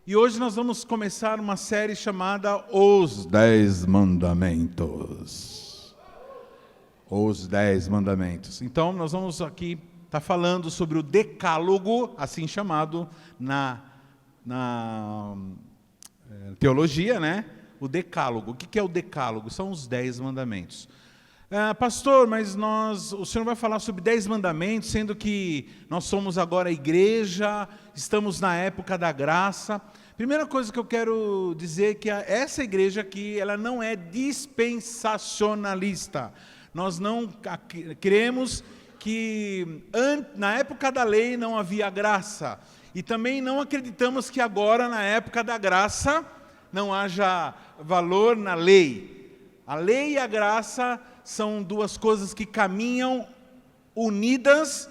E hoje nós vamos começar uma série chamada Os 10 Mandamentos. Os 10 Mandamentos. Então nós vamos aqui estar falando sobre o decálogo, assim chamado na teologia, né? O decálogo. O que é o decálogo? São os 10 mandamentos. Pastor, mas o senhor vai falar sobre 10 mandamentos, sendo que nós somos agora a igreja, estamos na época da graça. Primeira coisa que eu quero dizer é que essa igreja aqui, ela não é dispensacionalista. Nós não cremos que na época da lei não havia graça. E também não acreditamos que agora, na época da graça, não haja valor na lei. A lei e a graça são duas coisas que caminham unidas,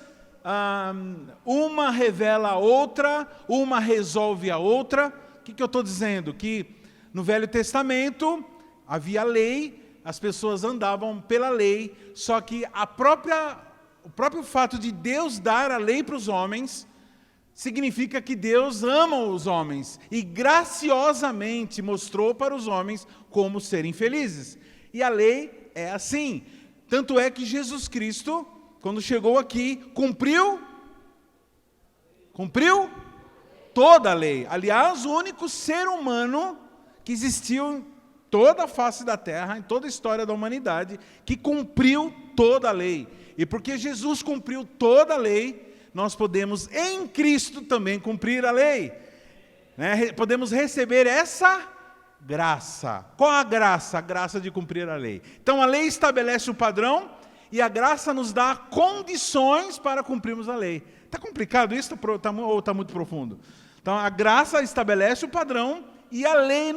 uma revela a outra, uma resolve a outra. O que eu estou dizendo? Que no Velho Testamento havia lei, as pessoas andavam pela lei, só que o próprio fato de Deus dar a lei para os homens, significa que Deus ama os homens e graciosamente mostrou para os homens como serem felizes. E a lei é assim. Tanto é que Jesus Cristo, quando chegou aqui, cumpriu toda a lei. Aliás, o único ser humano que existiu em toda a face da terra, em toda a história da humanidade, que cumpriu toda a lei. E porque Jesus cumpriu toda a lei, nós podemos em Cristo também cumprir a lei. Podemos receber essa graça. Qual a graça? A graça de cumprir a lei. Então a lei estabelece o padrão e a graça nos dá condições para cumprirmos a lei. Está complicado isso ou está muito profundo? Então a graça estabelece o padrão e a lei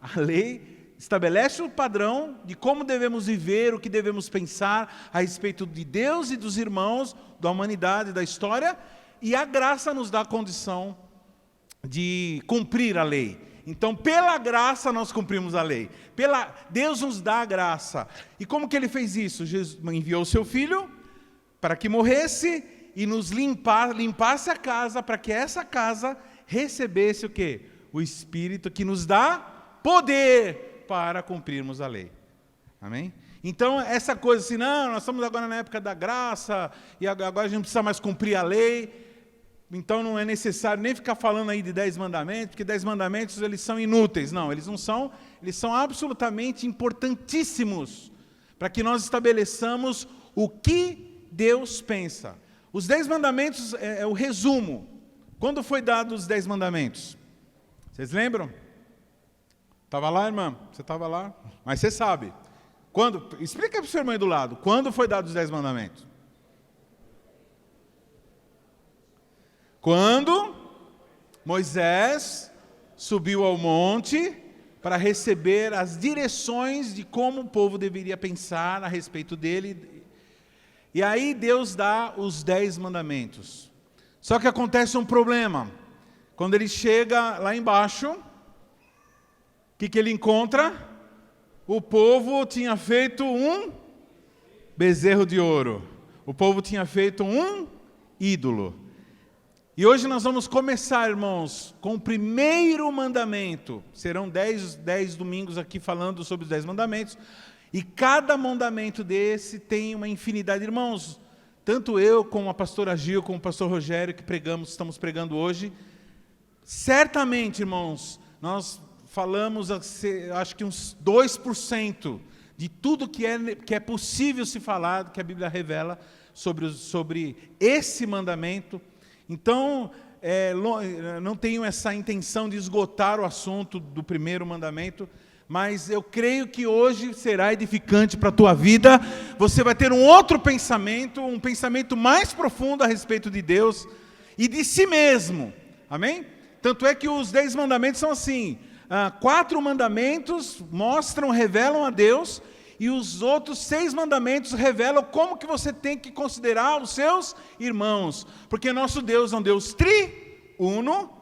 a lei estabelece o padrão de como devemos viver, o que devemos pensar a respeito de Deus e dos irmãos, da humanidade, da história, e a graça nos dá a condição de cumprir a lei. Então, pela graça nós cumprimos a lei. Deus nos dá a graça. E como que Ele fez isso? Jesus enviou o seu Filho para que morresse e nos limpasse a casa, para que essa casa recebesse o quê? O Espírito que nos dá poder para cumprirmos a lei. Amém? Então, essa coisa assim, não, nós estamos agora na época da graça, e agora a gente não precisa mais cumprir a lei, então não é necessário nem ficar falando aí de 10 mandamentos, porque 10 mandamentos eles são inúteis. Não, eles não são, eles são absolutamente importantíssimos, para que nós estabeleçamos o que Deus pensa. Os 10 mandamentos é o resumo. Quando foi dado os 10 mandamentos? Vocês lembram? Estava lá, irmã? Você estava lá? Mas você sabe. Explica para o seu irmão aí do lado. Quando foi dado os 10 mandamentos? Quando Moisés subiu ao monte para receber as direções de como o povo deveria pensar a respeito dele. E aí Deus dá os 10 mandamentos. Só que acontece um problema. Quando ele chega lá embaixo, o que ele encontra? O povo tinha feito um bezerro de ouro. O povo tinha feito um ídolo. E hoje nós vamos começar, irmãos, com o primeiro mandamento. Serão 10 domingos aqui falando sobre os 10 mandamentos. E cada mandamento desse tem uma infinidade. Irmãos, tanto eu como a pastora Gil, como o pastor Rogério, que estamos pregando hoje, certamente, irmãos, nós falamos, acho que uns 2% de tudo que é possível se falar, que a Bíblia revela sobre esse mandamento. Então, não tenho essa intenção de esgotar o assunto do primeiro mandamento, mas eu creio que hoje será edificante para a tua vida. Você vai ter um outro pensamento, um pensamento mais profundo a respeito de Deus e de si mesmo. Amém? Tanto é que os 10 mandamentos são assim, 4 mandamentos revelam a Deus, e os outros 6 mandamentos revelam como que você tem que considerar os seus irmãos. Porque nosso Deus é um Deus triuno.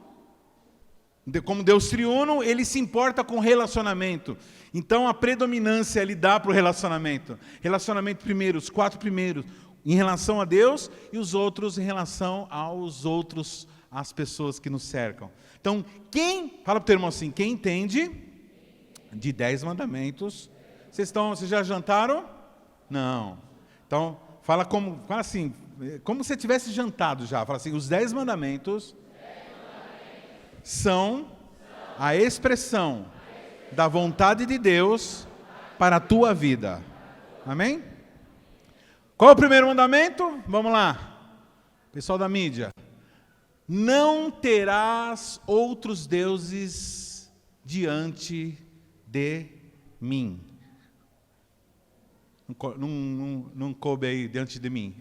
Como Deus triuno, Ele se importa com relacionamento. Então a predominância Ele dá para o relacionamento. Relacionamento primeiro, os 4 primeiros, em relação a Deus, e os outros em relação aos outros às pessoas que nos cercam. Então, fala para o teu irmão assim, quem entende de 10 mandamentos, vocês já jantaram? Não. Então, fala assim, como se tivesse jantado já. Fala assim, os 10 mandamentos são a expressão da vontade de Deus para a tua vida. Amém? Qual é o primeiro mandamento? Vamos lá. Pessoal da mídia. Não terás outros deuses diante de mim. Não coube aí, diante de mim.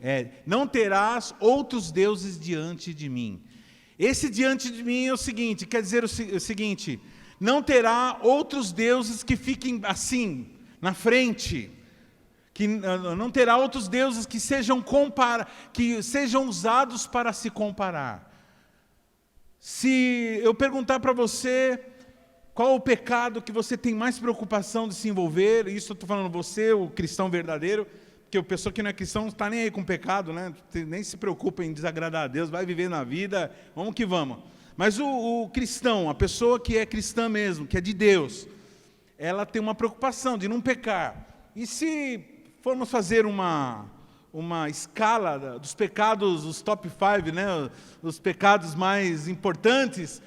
Não terás outros deuses diante de mim. Esse diante de mim é o seguinte, quer dizer o seguinte, não terá outros deuses que fiquem assim, na frente, que não terá outros deuses que sejam usados para se comparar. Se eu perguntar para você qual o pecado que você tem mais preocupação de se envolver, isso eu estou falando você, o cristão verdadeiro, porque a pessoa que não é cristão não está nem aí com o pecado, né? Nem se preocupa em desagradar a Deus, vai viver na vida, vamos que vamos. Mas o cristão, a pessoa que é cristã mesmo, que é de Deus, ela tem uma preocupação de não pecar. E se formos fazer uma escala dos pecados, os top 5, né, os pecados mais importantes,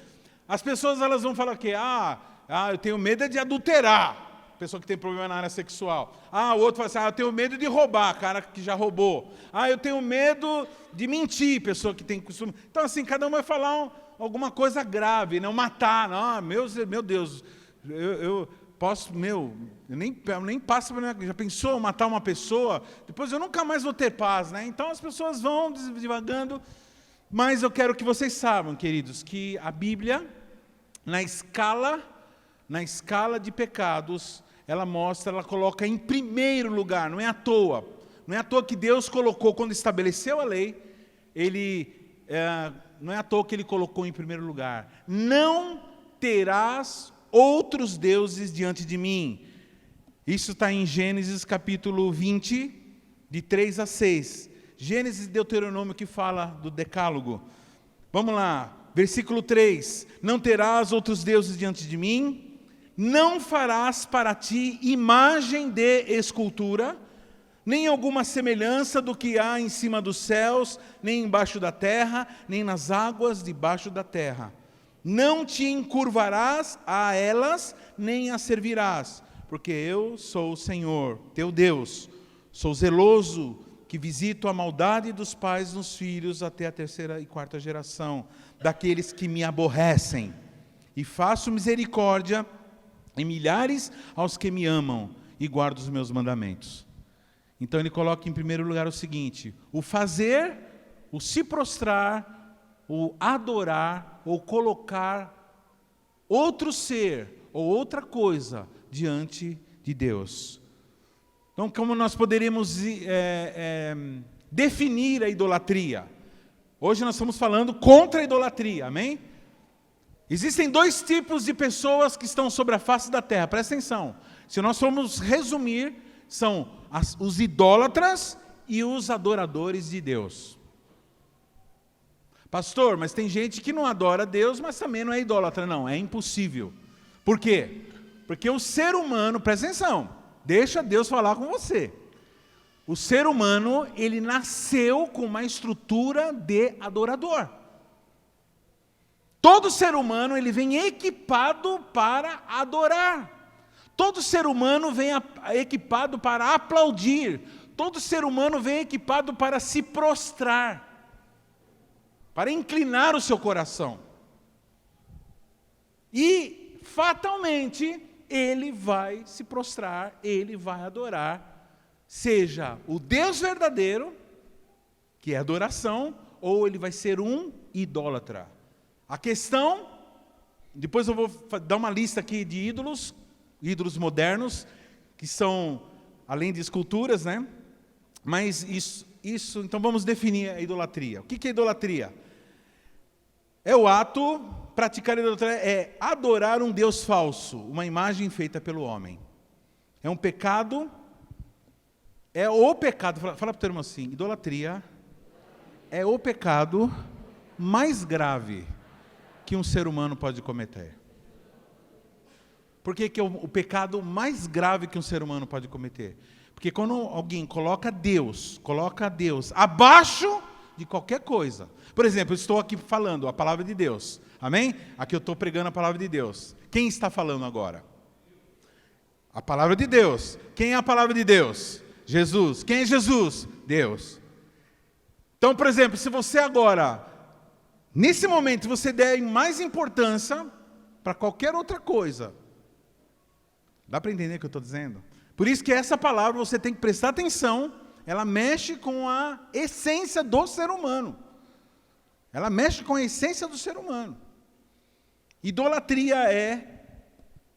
as pessoas elas vão falar que eu tenho medo de adulterar, pessoa que tem problema na área sexual. O outro fala assim, eu tenho medo de roubar, cara que já roubou. Eu tenho medo de mentir, pessoa que tem costume. Então assim, cada um vai falar alguma coisa grave, não matar, meu Deus, eu posso, eu nem passo, já pensou matar uma pessoa? Depois eu nunca mais vou ter paz, né? Então as pessoas vão divagando, mas eu quero que vocês saibam, queridos, que a Bíblia, na escala de pecados, ela coloca em primeiro lugar, não é à toa que Deus colocou, quando estabeleceu a lei, não é à toa que Ele colocou em primeiro lugar, não terás outros deuses diante de mim. Isso está em Gênesis capítulo 20, de 3 a 6. Gênesis e Deuteronômio que fala do decálogo. Vamos lá, versículo 3. Não terás outros deuses diante de mim, não farás para ti imagem de escultura, nem alguma semelhança do que há em cima dos céus, nem embaixo da terra, nem nas águas debaixo da terra. Não te encurvarás a elas, nem as servirás, porque eu sou o Senhor, teu Deus, sou zeloso, que visito a maldade dos pais nos filhos até a 3ª e 4ª geração, daqueles que me aborrecem, e faço misericórdia em milhares aos que me amam e guardam os meus mandamentos. Então ele coloca em primeiro lugar o seguinte, o fazer, o se prostrar, o adorar, ou colocar outro ser, ou outra coisa, diante de Deus. Então, como nós poderíamos definir a idolatria? Hoje nós estamos falando contra a idolatria, amém? Existem 2 tipos de pessoas que estão sobre a face da terra, presta atenção. Se nós formos resumir, são os idólatras e os adoradores de Deus. Pastor, mas tem gente que não adora Deus, mas também não é idólatra. Não, é impossível. Por quê? Porque o ser humano, presta atenção, deixa Deus falar com você. O ser humano, ele nasceu com uma estrutura de adorador. Todo ser humano, ele vem equipado para adorar. Todo ser humano vem equipado para aplaudir. Todo ser humano vem equipado para se prostrar, para inclinar o seu coração. E, fatalmente, ele vai se prostrar, ele vai adorar, seja o Deus verdadeiro, que é adoração, ou ele vai ser um idólatra. A questão, depois eu vou dar uma lista aqui de ídolos modernos, que são, além de esculturas, né? Mas isso, então vamos definir a idolatria. O que é idolatria? É o ato, praticar a idolatria é adorar um Deus falso, uma imagem feita pelo homem. É um pecado, fala para o teu irmão assim, idolatria é o pecado mais grave que um ser humano pode cometer? Por que é o pecado mais grave que um ser humano pode cometer? Porque quando alguém coloca Deus abaixo de qualquer coisa. Por exemplo, eu estou aqui falando a palavra de Deus. Amém? Aqui eu estou pregando a palavra de Deus. Quem está falando agora? A palavra de Deus. Quem é a palavra de Deus? Jesus. Quem é Jesus? Deus. Então, por exemplo, se você agora, nesse momento, você der mais importância para qualquer outra coisa. Dá para entender o que eu estou dizendo? Por isso que essa palavra você tem que prestar atenção. Ela mexe com a essência do ser humano. Ela mexe com a essência do ser humano. Idolatria é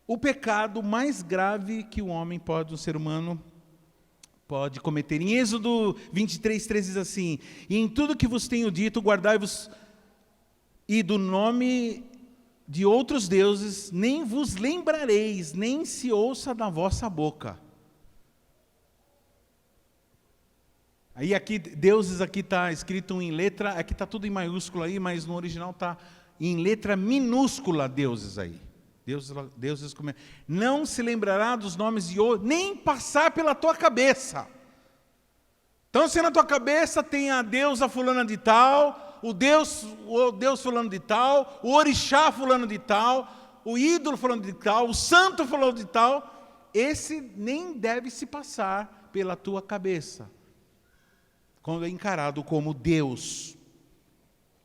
o pecado mais grave que um ser humano pode cometer. Em Êxodo 23:13 diz assim: e em tudo que vos tenho dito, guardai-vos, e do nome de outros deuses nem vos lembrareis, nem se ouça da vossa boca. Aí aqui, deuses aqui está escrito em letra, aqui está tudo em maiúsculo aí, mas no original está em letra minúscula, deuses aí. Deuses como é. Não se lembrará dos nomes de outros, nem passar pela tua cabeça. Então, se na tua cabeça tem a deusa fulana de tal, o Deus fulano de tal, o orixá fulano de tal, o ídolo fulano de tal, o santo fulano de tal, esse nem deve se passar pela tua cabeça, quando é encarado como Deus.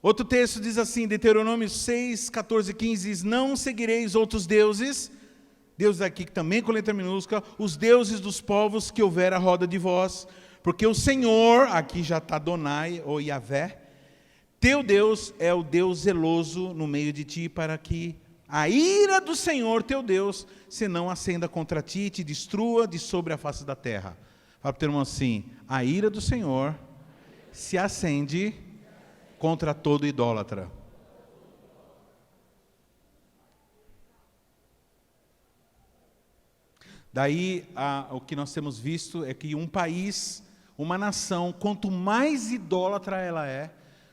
Outro texto diz assim, Deuteronômio 6, 14, 15, diz: não seguireis outros deuses, deuses aqui também com letra minúscula, os deuses dos povos que houver à roda de vós, porque o Senhor, aqui já está Adonai ou Yahvé, teu Deus é o Deus zeloso no meio de ti, para que a ira do Senhor teu Deus se não acenda contra ti e te destrua de sobre a face da terra. Fala para o teu irmão assim: a ira do Senhor se acende contra todo idólatra. Daí, o que nós temos visto é que um país, uma nação, quanto mais idólatra ela é,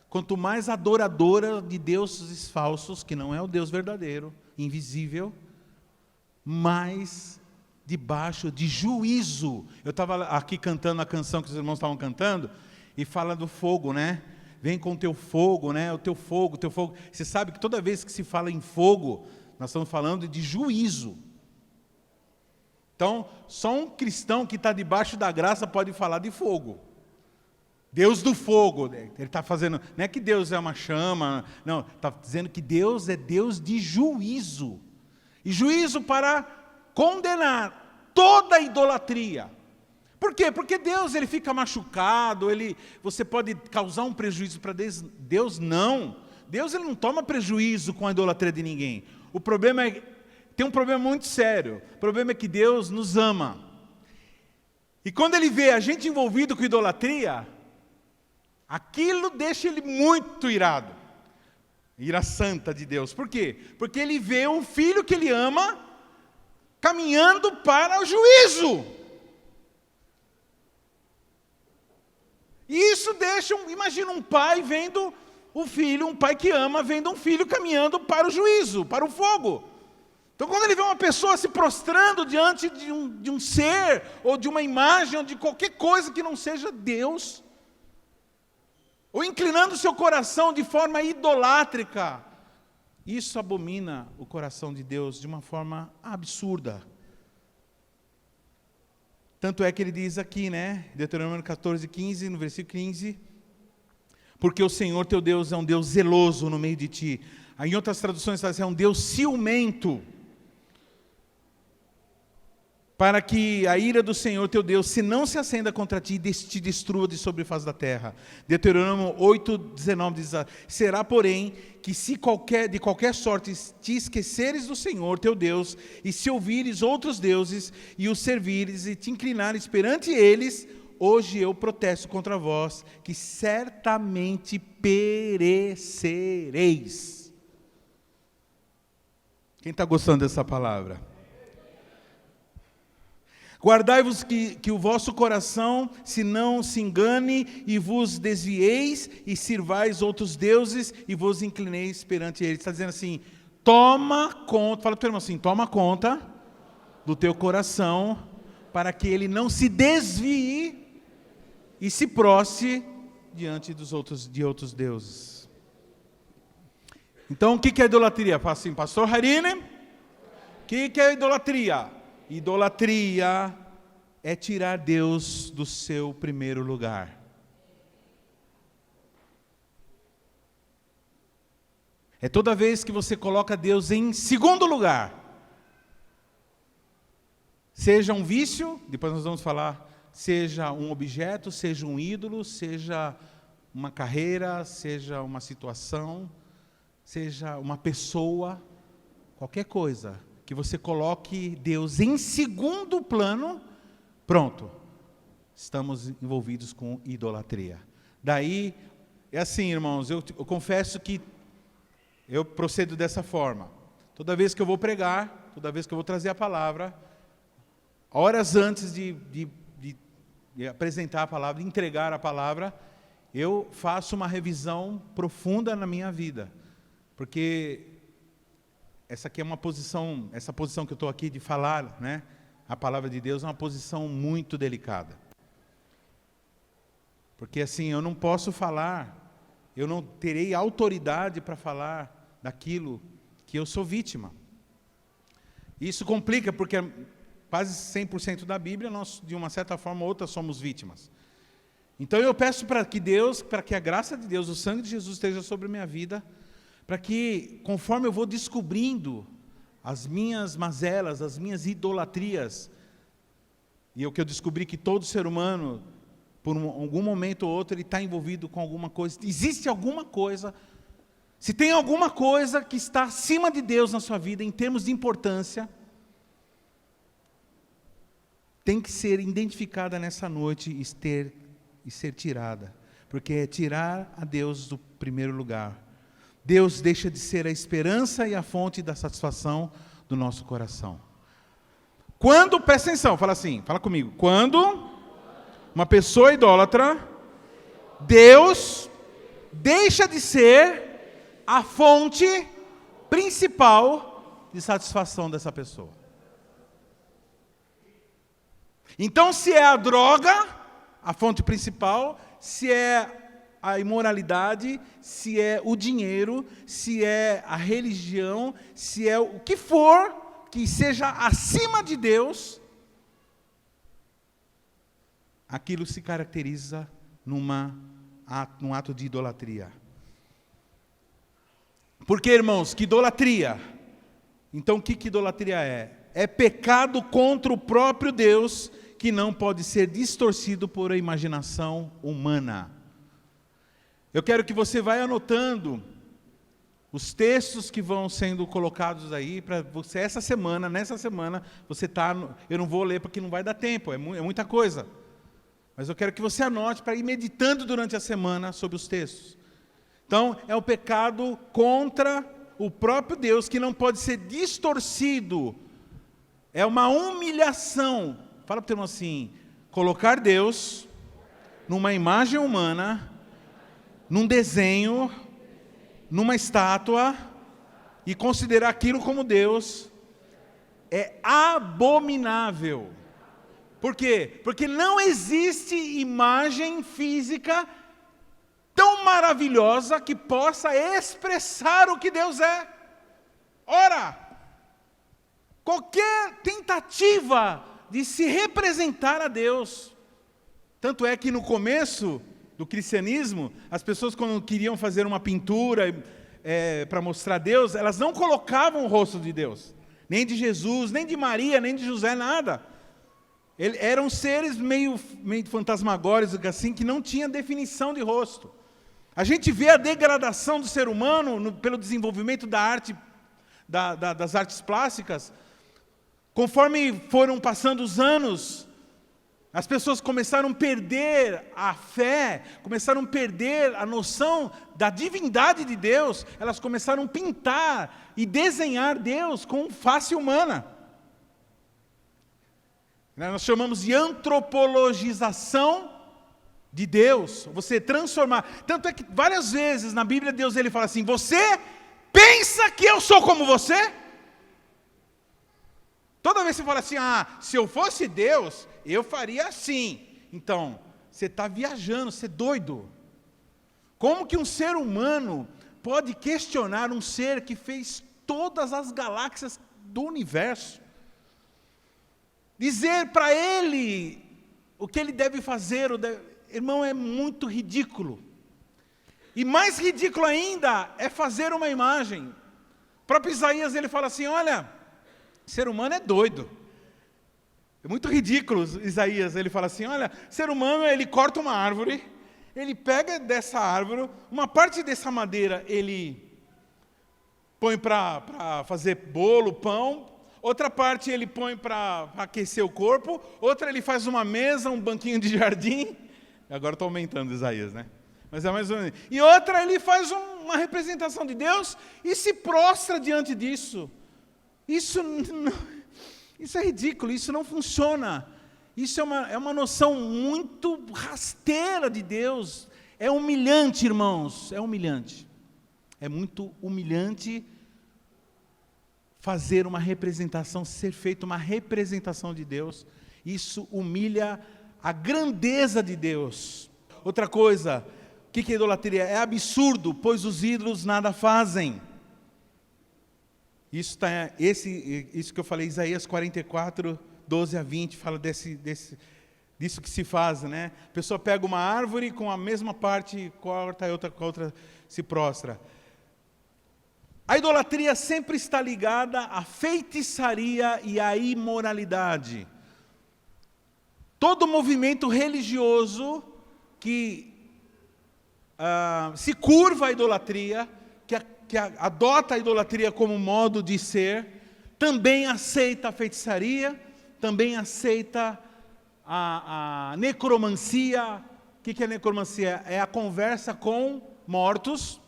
quanto mais adoradora de deuses falsos, que não é o Deus verdadeiro, invisível, mais debaixo de juízo. Eu estava aqui cantando a canção que os irmãos estavam cantando, e fala do fogo, né? Vem com o teu fogo, né? O teu fogo, teu fogo. Você sabe que toda vez que se fala em fogo, nós estamos falando de juízo. Então, só um cristão que está debaixo da graça pode falar de fogo. Deus do fogo. Ele está fazendo, não é que Deus é uma chama, não, está dizendo que Deus é Deus de juízo. E juízo para condenar toda a idolatria. Por quê? Porque Deus ele fica machucado, você pode causar um prejuízo para Deus. Deus não. Deus ele não toma prejuízo com a idolatria de ninguém. O problema tem um problema muito sério. O problema é que Deus nos ama. E quando ele vê a gente envolvido com idolatria, aquilo deixa ele muito irado. Ira santa de Deus. Por quê? Porque ele vê um filho que ele ama caminhando para o juízo. E isso deixa, imagina um pai vendo o filho, um pai que ama, vendo um filho caminhando para o juízo, para o fogo. Então, quando ele vê uma pessoa se prostrando diante de um ser, ou de uma imagem, ou de qualquer coisa que não seja Deus, ou inclinando o seu coração de forma idolátrica, isso abomina o coração de Deus de uma forma absurda. Tanto é que ele diz aqui, né, Deuteronômio 14, 15, no versículo 15, porque o Senhor teu Deus é um Deus zeloso no meio de ti. Aí, em outras traduções está dizendo, é um Deus ciumento, para que a ira do Senhor teu Deus, se não se acenda contra ti, te destrua de sobre a face da terra. Deuteronômio 8, 19 diz, será porém que se de qualquer sorte te esqueceres do Senhor teu Deus, e se ouvires outros deuses, e os servires, e te inclinares perante eles, hoje eu protesto contra vós, que certamente perecereis. Quem está gostando dessa palavra? Guardai-vos que o vosso coração se não se engane e vos desvieis e sirvais outros deuses e vos inclineis perante eles. Está dizendo assim, toma conta, fala para o teu irmão assim, toma conta do teu coração para que ele não se desvie e se prostre diante de outros deuses. Então o que é idolatria? Fala assim, pastor Harine, o que é idolatria? Idolatria é tirar Deus do seu primeiro lugar. É toda vez que você coloca Deus em segundo lugar. Seja um vício, depois nós vamos falar, seja um objeto, seja um ídolo, seja uma carreira, seja uma situação, seja uma pessoa, qualquer coisa que você coloque Deus em segundo plano, pronto, estamos envolvidos com idolatria. Daí, é assim, irmãos, eu confesso que eu procedo dessa forma. Toda vez que eu vou pregar, toda vez que eu vou trazer a palavra, horas antes de apresentar a palavra, de entregar a palavra, eu faço uma revisão profunda na minha vida. Porque essa aqui é uma posição, essa posição que eu estou aqui de falar, né, a palavra de Deus é uma posição muito delicada. Porque assim, eu não posso falar, eu não terei autoridade para falar daquilo que eu sou vítima. Isso complica, porque quase 100% da Bíblia, nós, de uma certa forma ou outra, somos vítimas. Então eu peço para que a graça de Deus, o sangue de Jesus esteja sobre a minha vida, para que, conforme eu vou descobrindo as minhas mazelas, as minhas idolatrias, e o que eu descobri que todo ser humano, por algum momento ou outro, ele está envolvido com alguma coisa, existe alguma coisa, se tem alguma coisa que está acima de Deus na sua vida, em termos de importância, tem que ser identificada nessa noite e ser tirada, porque é tirar a Deus do primeiro lugar. Deus deixa de ser a esperança e a fonte da satisfação do nosso coração. Quando, presta atenção, fala assim, fala comigo. Quando uma pessoa idólatra, Deus deixa de ser a fonte principal de satisfação dessa pessoa. Então, se é a droga, a fonte principal, se é a imoralidade, se é o dinheiro, se é a religião, se é o que for que seja acima de Deus, aquilo se caracteriza num ato de idolatria. Porque, irmãos, que idolatria? Então, o que idolatria é? É pecado contra o próprio Deus, que não pode ser distorcido por a imaginação humana. Eu quero que você vá anotando os textos que vão sendo colocados aí, para você nessa semana, você está, eu não vou ler porque não vai dar tempo, é muita coisa. Mas eu quero que você anote para ir meditando durante a semana sobre os textos. Então, é o pecado contra o próprio Deus, que não pode ser distorcido. É uma humilhação. Fala para o teu irmão assim, colocar Deus numa imagem humana, num desenho, numa estátua, e considerar aquilo como Deus, é abominável. Por quê? Porque não existe imagem física tão maravilhosa que possa expressar o que Deus é. Ora, qualquer tentativa de se representar a Deus, tanto é que no começo do cristianismo, as pessoas quando queriam fazer uma pintura para mostrar Deus, elas não colocavam o rosto de Deus, nem de Jesus, nem de Maria, nem de José, nada. Eram seres meio fantasmagóricos, assim, que não tinha definição de rosto. A gente vê a degradação do ser humano pelo desenvolvimento da arte, das artes plásticas. Conforme foram passando os anos, as pessoas começaram a perder a fé, começaram a perder a noção da divindade de Deus, elas começaram a pintar e desenhar Deus com face humana. Nós chamamos de antropologização de Deus. Você transformar. Tanto é que várias vezes na Bíblia Deus ele fala assim: você pensa que eu sou como você? Toda vez que você fala assim: se eu fosse Deus, eu faria assim. Então, você está viajando, você é doido. Como que um ser humano pode questionar um ser que fez todas as galáxias do universo? Dizer para ele o que ele deve fazer, irmão, é muito ridículo. E mais ridículo ainda é fazer uma imagem. O próprio Isaías ele fala assim: olha, ser humano é doido. É muito ridículo. Isaías ele fala assim: olha, ser humano ele corta uma árvore, ele pega dessa árvore, uma parte dessa madeira ele põe para fazer bolo, pão, outra parte ele põe para aquecer o corpo, outra ele faz uma mesa, um banquinho de jardim. Agora estou aumentando Isaías, né? Mas é mais ou menos. E outra ele faz uma representação de Deus e se prostra diante disso. Isso é ridículo, isso não funciona. Isso é uma noção muito rasteira de Deus. É humilhante, irmãos, é humilhante. É muito humilhante fazer uma representação, ser feita uma representação de Deus. Isso humilha a grandeza de Deus. Outra coisa, o que é idolatria? É absurdo, pois os ídolos nada fazem. Isso que eu falei, Isaías 44, 12 a 20, fala disso que se faz, né? A pessoa pega uma árvore, com a mesma parte corta, e com a outra se prostra. A idolatria sempre está ligada à feitiçaria e à imoralidade. Todo movimento religioso que se curva à idolatria, que adota a idolatria como modo de ser, também aceita a feitiçaria, também aceita a necromancia. O que é necromancia? É a conversa com mortos.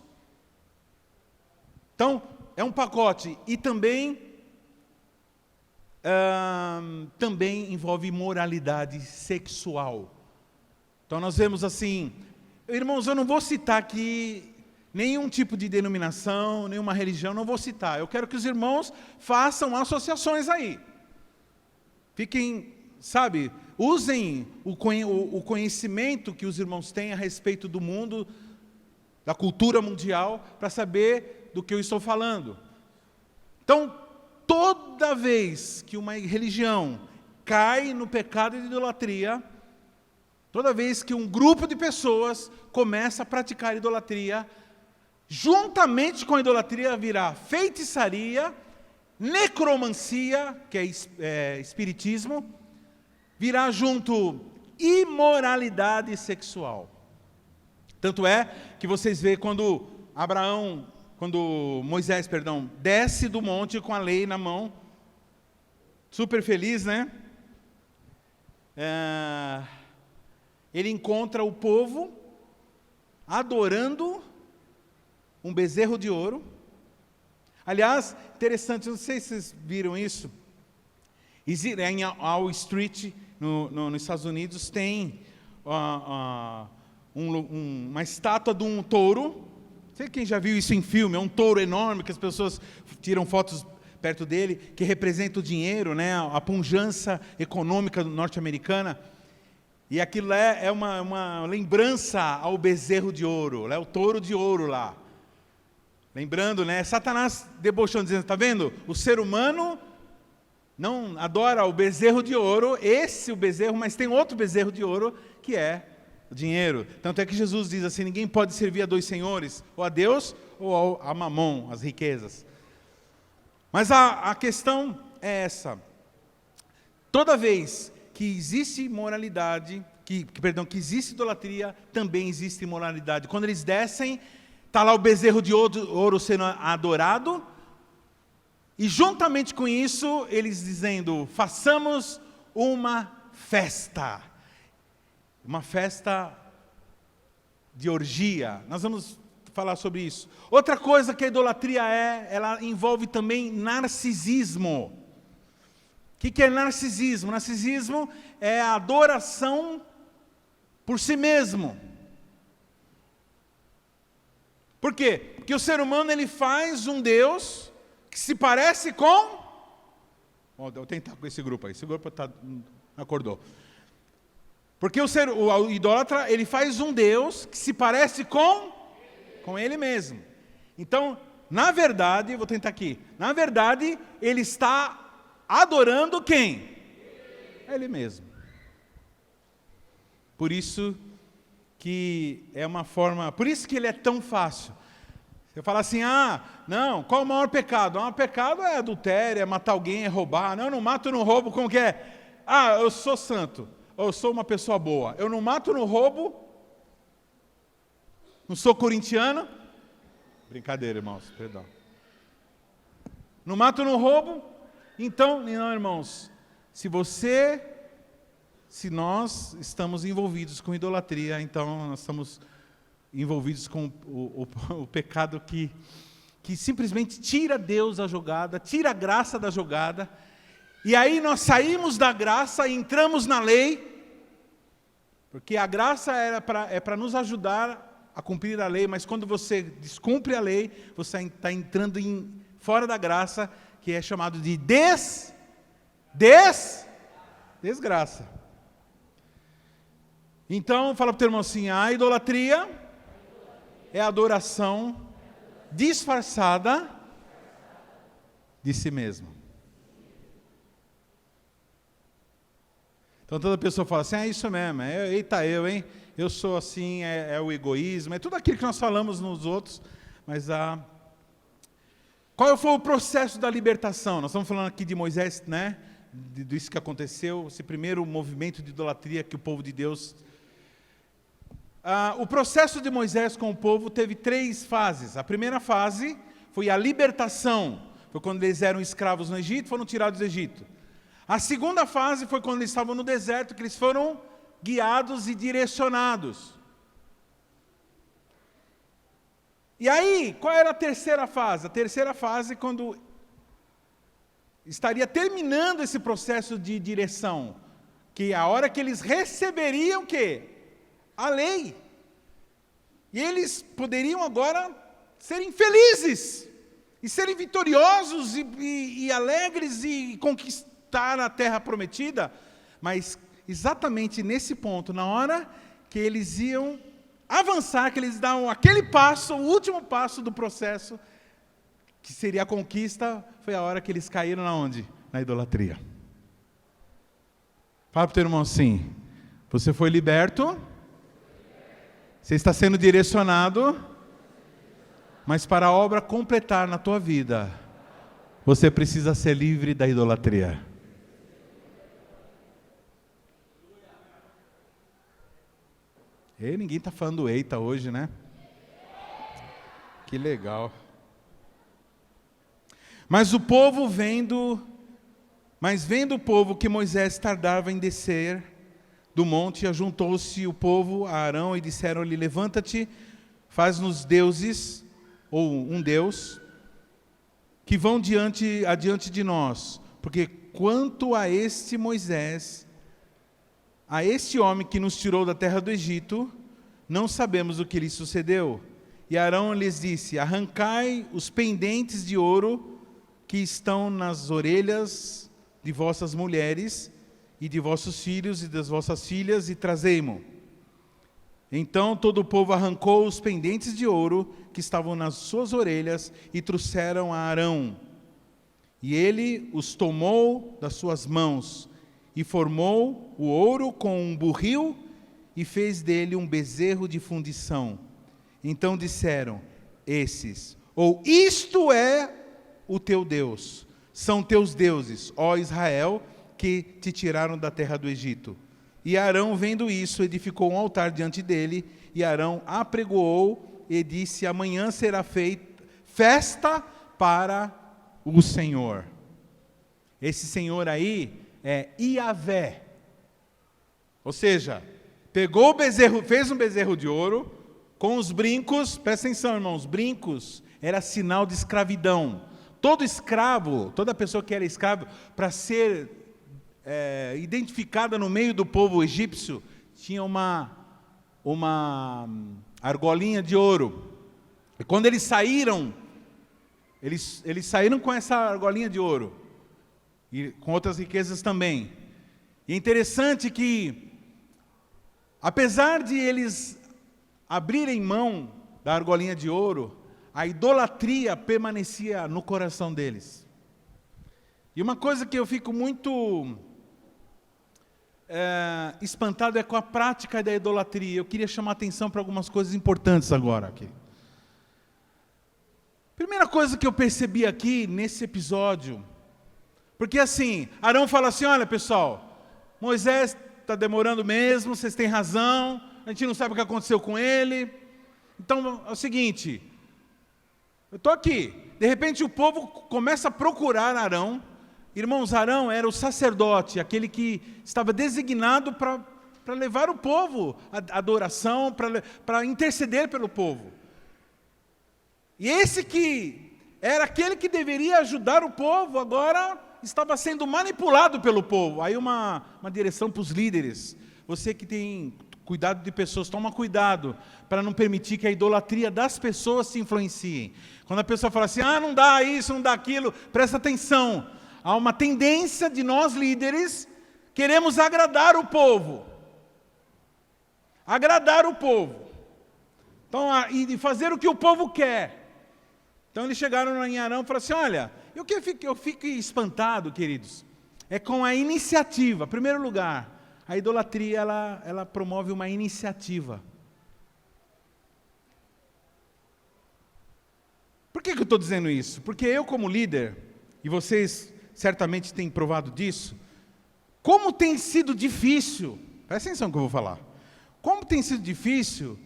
Então, é um pacote. E também envolve moralidade sexual. Então, nós vemos assim, irmãos, eu não vou citar aqui nenhum tipo de denominação, nenhuma religião, não vou citar. Eu quero que os irmãos façam associações aí. Fiquem, usem o conhecimento que os irmãos têm a respeito do mundo, da cultura mundial, para saber do que eu estou falando. Então, toda vez que uma religião cai no pecado de idolatria, toda vez que um grupo de pessoas começa a praticar idolatria, juntamente com a idolatria virá feitiçaria, necromancia, que é espiritismo, virá junto imoralidade sexual. Tanto é que vocês veem quando Moisés, desce do monte com a lei na mão, super feliz, né? Ele encontra o povo adorando um bezerro de ouro. Aliás, interessante, não sei se vocês viram isso. Em Wall Street, nos Estados Unidos, tem uma estátua de um touro. Não sei quem já viu isso em filme. É um touro enorme que as pessoas tiram fotos perto dele, que representa o dinheiro, né, a pujança econômica norte-americana. E aquilo é uma lembrança ao bezerro de ouro, o touro de ouro lá. Lembrando, né, Satanás debochando, dizendo, está vendo? O ser humano não adora o bezerro de ouro, o bezerro, mas tem outro bezerro de ouro, que é o dinheiro. Tanto é que Jesus diz assim, ninguém pode servir a dois senhores, ou a Deus, ou a mamon, as riquezas. Mas a questão é essa. Toda vez que existe imoralidade, que existe idolatria, também existe imoralidade. Quando eles descem, está lá o bezerro de ouro sendo adorado, e juntamente com isso, eles dizendo, façamos uma festa de orgia. Nós vamos falar sobre isso. Outra coisa que a idolatria ela envolve também narcisismo. O que é narcisismo? Narcisismo é a adoração por si mesmo. Por quê? Porque o ser humano ele faz um Deus que se parece com... Vou tentar com esse grupo aí. Esse grupo acordou. Porque o idólatra ele faz um Deus que se parece com ele mesmo. Então, na verdade, vou tentar aqui. Na verdade, ele está adorando quem? Ele mesmo. Por isso que é uma forma, por isso que ele é tão fácil. Você fala assim, não, qual é o maior pecado? O maior pecado é adultério, é matar alguém, é roubar. Não, eu não mato, eu não roubo, como que é? Eu sou santo, eu sou uma pessoa boa. Eu não mato, não roubo, não sou corintiano. Brincadeira, irmãos, perdão. Não mato, não roubo. Então, não, irmãos, se nós estamos envolvidos com idolatria, então nós estamos envolvidos com o pecado que simplesmente tira Deus da jogada, tira a graça da jogada, e aí nós saímos da graça e entramos na lei, porque a graça é para nos ajudar a cumprir a lei, mas quando você descumpre a lei, você está entrando fora da graça, que é chamado de desgraça. Então, fala para o teu irmão assim, a idolatria é a adoração disfarçada de si mesmo. Então toda pessoa fala assim, é isso mesmo, eita hein? Eu sou assim, é o egoísmo, é tudo aquilo que nós falamos nos outros, mas qual foi o processo da libertação? Nós estamos falando aqui de Moisés, né? Disso que aconteceu, esse primeiro movimento de idolatria que o povo de Deus... o processo de Moisés com o povo teve 3 fases. A primeira fase foi a libertação. Foi quando eles eram escravos no Egito, foram tirados do Egito. A segunda fase foi quando eles estavam no deserto, que eles foram guiados e direcionados. E aí, qual era a terceira fase? A terceira fase, quando estaria terminando esse processo de direção, que a hora que eles receberiam o quê? A lei. E eles poderiam agora serem felizes, e serem vitoriosos, e alegres, e conquistar a terra prometida. Mas exatamente nesse ponto, na hora que eles iam avançar, que eles davam aquele passo, o último passo do processo, que seria a conquista, foi a hora que eles caíram na onde? Na idolatria. Fala para o teu irmão assim, você foi liberto, você está sendo direcionado, mas para a obra completar na tua vida, você precisa ser livre da idolatria. Ninguém está falando eita hoje, né? Que legal. Mas vendo o povo que Moisés tardava em descer do monte, ajuntou-se o povo a Arão e disseram-lhe, levanta-te, faz-nos deuses, ou um Deus, que vão adiante de nós, porque quanto a este Moisés, a este homem que nos tirou da terra do Egito, não sabemos o que lhe sucedeu. E Arão lhes disse, arrancai os pendentes de ouro que estão nas orelhas de vossas mulheres e de vossos filhos e das vossas filhas, e trazei-mo. Então todo o povo arrancou os pendentes de ouro que estavam nas suas orelhas e trouxeram a Arão. E ele os tomou das suas mãos e formou o ouro com um burril e fez dele um bezerro de fundição. Então disseram esses, isto é o teu Deus, são teus deuses, ó Israel, que te tiraram da terra do Egito. E Arão, vendo isso, edificou um altar diante dele, e Arão apregoou e disse, amanhã será feita festa para o Senhor. Esse Senhor aí é Iavé. Ou seja, pegou o bezerro, fez um bezerro de ouro, com os brincos, presta atenção, irmãos, brincos era sinal de escravidão. Todo escravo, toda pessoa que era escravo, para ser identificada no meio do povo egípcio, tinha uma argolinha de ouro. E quando eles saíram com essa argolinha de ouro, e com outras riquezas também. E é interessante que, apesar de eles abrirem mão da argolinha de ouro, a idolatria permanecia no coração deles. E uma coisa que eu fico muito espantado é com a prática da idolatria. Eu queria chamar a atenção para algumas coisas importantes agora aqui. Primeira coisa que eu percebi aqui nesse episódio, porque assim, Arão fala assim, olha pessoal, Moisés está demorando mesmo, vocês têm razão, a gente não sabe o que aconteceu com ele, então é o seguinte, eu estou aqui, de repente o povo começa a procurar Arão. Irmãos, Arão era o sacerdote, aquele que estava designado para levar o povo à adoração, para interceder pelo povo. E esse que era aquele que deveria ajudar o povo, agora estava sendo manipulado pelo povo. Aí uma direção para os líderes. Você que tem cuidado de pessoas, toma cuidado para não permitir que a idolatria das pessoas se influenciem. Quando a pessoa fala assim, não dá isso, não dá aquilo, presta atenção. Há uma tendência de nós líderes queremos agradar o povo. Agradar o povo. Então, e fazer o que o povo quer. Então eles chegaram em Arão e falaram assim, olha, eu fico espantado, queridos, é com a iniciativa. Em primeiro lugar, a idolatria, ela promove uma iniciativa. Por que eu estou dizendo isso? Porque eu como líder, e vocês certamente têm provado disso, como tem sido difícil, presta atenção no que eu vou falar, como tem sido difícil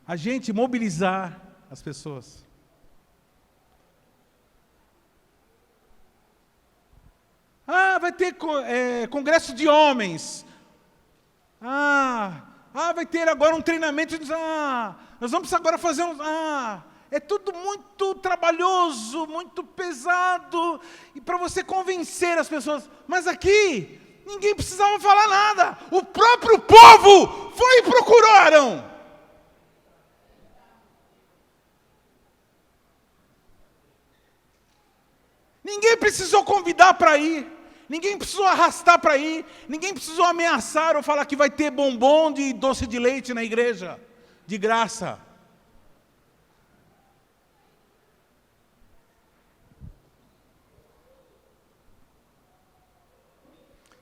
a gente mobilizar as pessoas. Vai ter congresso de homens. Vai ter agora um treinamento. Nós vamos agora fazer é tudo muito trabalhoso, muito pesado, e para você convencer as pessoas. Mas aqui, ninguém precisava falar nada. O próprio povo foi e procurou Arão. Ninguém precisou convidar para ir. Ninguém precisou arrastar para ir. Ninguém precisou ameaçar ou falar que vai ter bombom de doce de leite na igreja, de graça.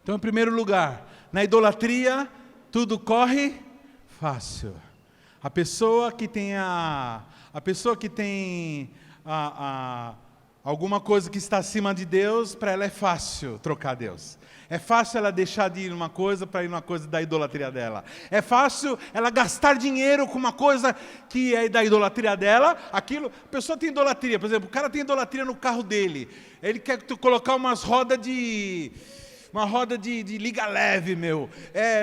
Então, em primeiro lugar, na idolatria, tudo corre fácil. A pessoa que tem alguma coisa que está acima de Deus, para ela é fácil trocar Deus. É fácil ela deixar de ir numa coisa para ir numa coisa da idolatria dela. É fácil ela gastar dinheiro com uma coisa que é da idolatria dela. A pessoa tem idolatria, por exemplo, o cara tem idolatria no carro dele. Ele quer colocar uma roda de liga leve, meu.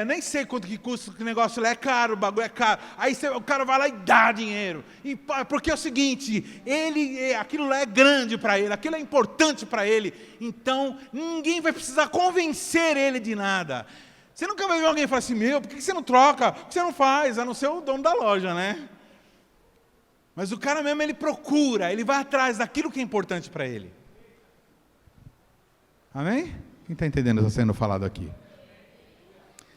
Nem sei quanto que custa o negócio lá, é caro, o bagulho é caro. Aí o cara vai lá e dá dinheiro. Porque é o seguinte, aquilo lá é grande para ele, aquilo é importante para ele. Então, ninguém vai precisar convencer ele de nada. Você nunca vai ver alguém falar assim, meu, por que você não troca? Por que você não faz? A não ser o dono da loja, né? Mas o cara mesmo, ele procura, ele vai atrás daquilo que é importante para ele. Amém? Quem está entendendo o que está sendo falado aqui?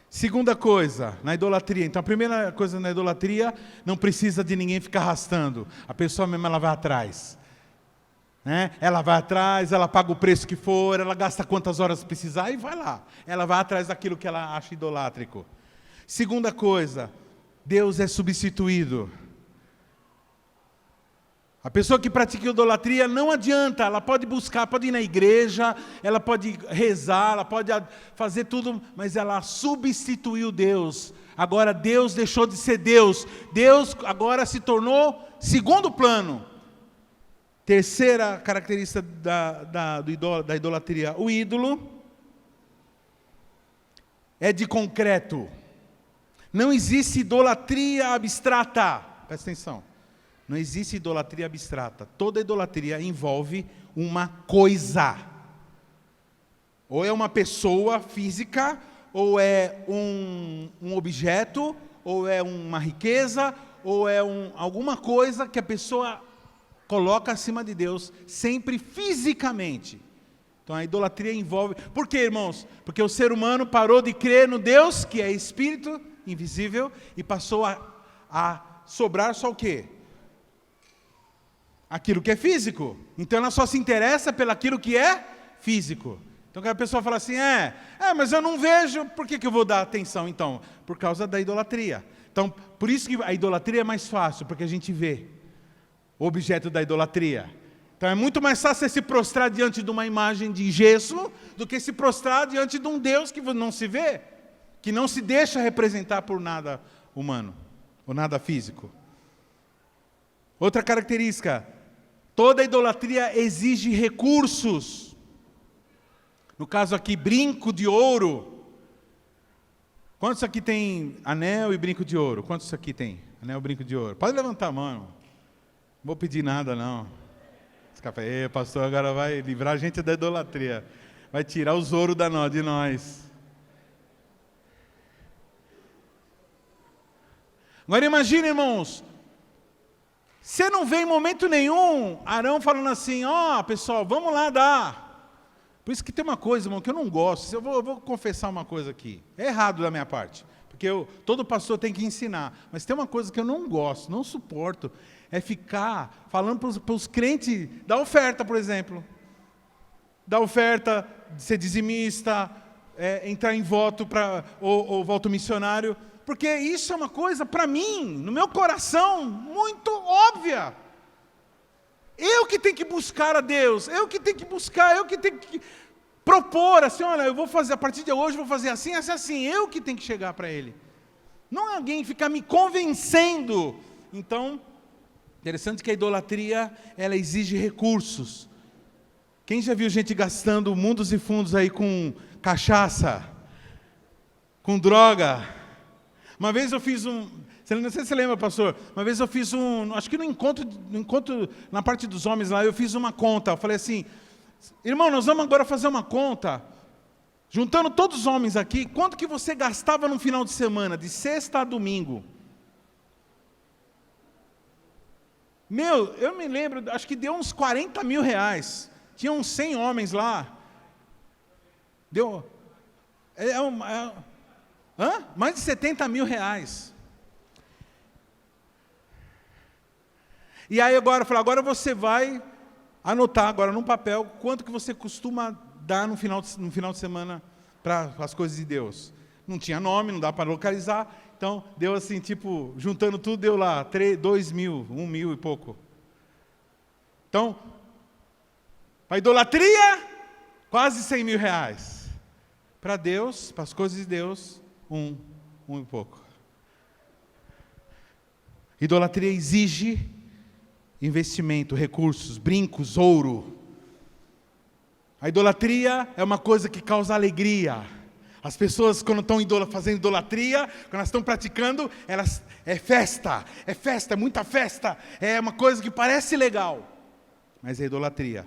Segunda coisa, na idolatria. Então, a primeira coisa na idolatria, não precisa de ninguém ficar arrastando. A pessoa mesmo, ela vai atrás. Né? Ela vai atrás, ela paga o preço que for, ela gasta quantas horas precisar e vai lá. Ela vai atrás daquilo que ela acha idolátrico. Segunda coisa, Deus é substituído. A pessoa que pratica idolatria não adianta, ela pode buscar, pode ir na igreja, ela pode rezar, ela pode fazer tudo, mas ela substituiu Deus. Agora Deus deixou de ser Deus. Deus agora se tornou segundo plano. Terceira característica da idolatria, o ídolo é de concreto. Não existe idolatria abstrata. Presta atenção. Não existe idolatria abstrata. Toda idolatria envolve uma coisa. Ou é uma pessoa física, ou é um objeto, ou é uma riqueza, ou é alguma coisa que a pessoa coloca acima de Deus, sempre fisicamente. Então a idolatria envolve... Por quê, irmãos? Porque o ser humano parou de crer no Deus, que é espírito, invisível, e passou a sobrar só o quê? Aquilo que é físico. Então ela só se interessa pelo aquilo que é físico. Então a pessoa fala assim, mas eu não vejo, por que eu vou dar atenção então? Por causa da idolatria. Então, por isso que a idolatria é mais fácil, porque a gente vê o objeto da idolatria. Então é muito mais fácil se prostrar diante de uma imagem de gesso, do que se prostrar diante de um Deus que não se vê, que não se deixa representar por nada humano, ou nada físico. Outra característica, toda idolatria exige recursos. No caso aqui, brinco de ouro. Quantos aqui tem anel e brinco de ouro? Quantos aqui tem anel e brinco de ouro? Pode levantar a mão. Não vou pedir nada, não. Ei, pastor, agora vai livrar a gente da idolatria. Vai tirar os ouros de nós. Agora imagine, irmãos. Você não vê em momento nenhum Arão falando assim, pessoal, vamos lá dar. Por isso que tem uma coisa, irmão, que eu não gosto. Eu vou confessar uma coisa aqui. É errado da minha parte. Porque todo pastor tem que ensinar. Mas tem uma coisa que eu não gosto, não suporto. É ficar falando para os crentes da oferta, por exemplo. Da oferta, de ser dizimista, entrar em voto ou voto missionário. Porque isso é uma coisa, para mim, no meu coração, muito óbvia. Eu que tenho que buscar a Deus, eu que tenho que buscar, eu que tenho que propor, assim, olha, eu vou fazer, a partir de hoje, vou fazer assim, assim, eu que tenho que chegar para Ele. Não é alguém ficar me convencendo. Então, interessante que a idolatria, ela exige recursos. Quem já viu gente gastando mundos e fundos aí com cachaça, com droga? Uma vez eu fiz não sei se você lembra, pastor, uma vez eu fiz acho que no encontro na parte dos homens lá, eu fiz uma conta, eu falei assim, irmão, nós vamos agora fazer uma conta, juntando todos os homens aqui, quanto que você gastava no final de semana, de sexta a domingo? Eu me lembro, acho que deu uns 40 mil reais, tinha uns 100 homens lá, deu, mais de 70 mil reais. E aí agora você vai anotar agora num papel quanto que você costuma dar no final de semana para as coisas de Deus. Não tinha nome, não dá para localizar, então deu assim, tipo, juntando tudo, deu lá 2 mil, 1 mil e pouco. Então, para a idolatria, quase 100 mil reais. Para Deus, para as coisas de Deus, um e pouco. Idolatria exige investimento, recursos, brincos, ouro. A idolatria é uma coisa que causa alegria. As pessoas, quando estão fazendo idolatria, quando elas estão praticando, é festa, é muita festa, é uma coisa que parece legal, mas é idolatria.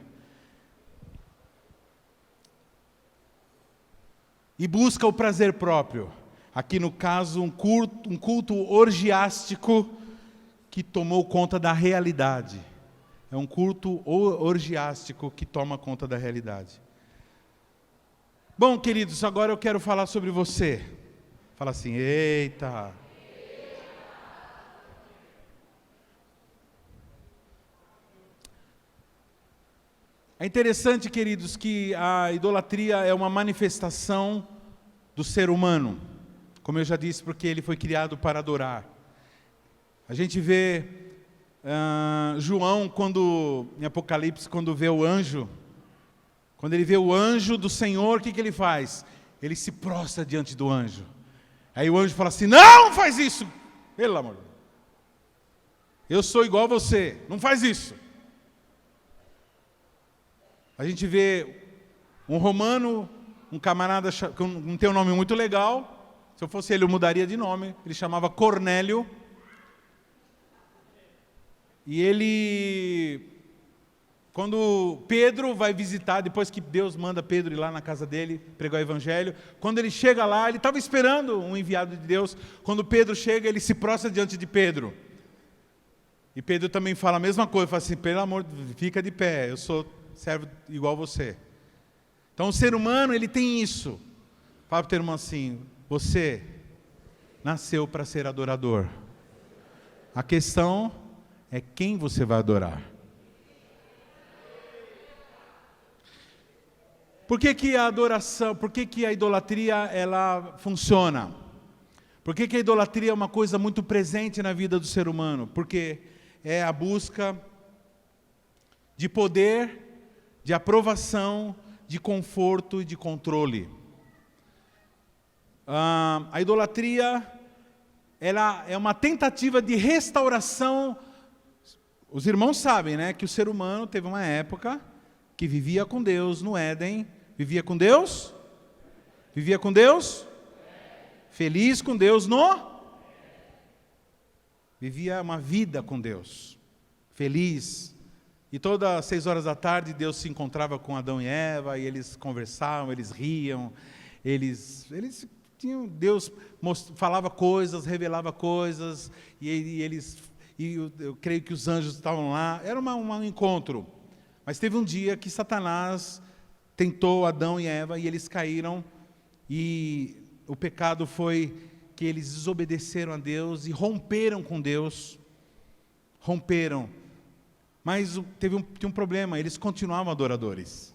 E busca o prazer próprio. Aqui no caso, um culto orgiástico que tomou conta da realidade. É um culto orgiástico que toma conta da realidade. Bom, queridos, agora eu quero falar sobre você. Fala assim, eita. É interessante, queridos, que a idolatria é uma manifestação do ser humano. Como eu já disse, porque ele foi criado para adorar. A gente vê João, em Apocalipse, quando vê o anjo, quando ele vê o anjo do Senhor, o que ele faz? Ele se prostra diante do anjo. Aí o anjo fala assim, não faz isso! Pelo amor de Deus. Eu sou igual a você, não faz isso. A gente vê um romano, um camarada que não tem um nome muito legal, se eu fosse ele eu mudaria de nome, ele chamava Cornélio. E ele Quando Pedro vai visitar, depois que Deus manda Pedro ir lá na casa dele, pregar o evangelho, quando ele chega lá, ele estava esperando um enviado de Deus. Quando Pedro chega, ele se prostra diante de Pedro. E Pedro também fala a mesma coisa, fala assim, pelo amor, fica de pé, eu sou servo igual você. Então o ser humano, ele tem isso. Fala para o teu irmão assim, você nasceu para ser adorador. A questão é quem você vai adorar. Por que a adoração, por que a idolatria ela funciona? Por que a idolatria é uma coisa muito presente na vida do ser humano? Porque é a busca de poder, de aprovação, de conforto e de controle. A idolatria ela é uma tentativa de restauração. Os irmãos sabem, né, que o ser humano teve uma época que vivia com Deus no Éden. Vivia com Deus? Vivia com Deus? Feliz com Deus Vivia uma vida com Deus. Feliz. E todas as 6 horas da tarde Deus se encontrava com Adão e Eva, e eles conversavam, eles riam, eles tinham, Deus falava coisas, revelava coisas, e eu creio que os anjos estavam lá, era um encontro. Mas teve um dia que Satanás tentou Adão e Eva e eles caíram, e o pecado foi que eles desobedeceram a Deus e romperam com Deus. Romperam. Mas tinha um problema, eles continuavam adoradores.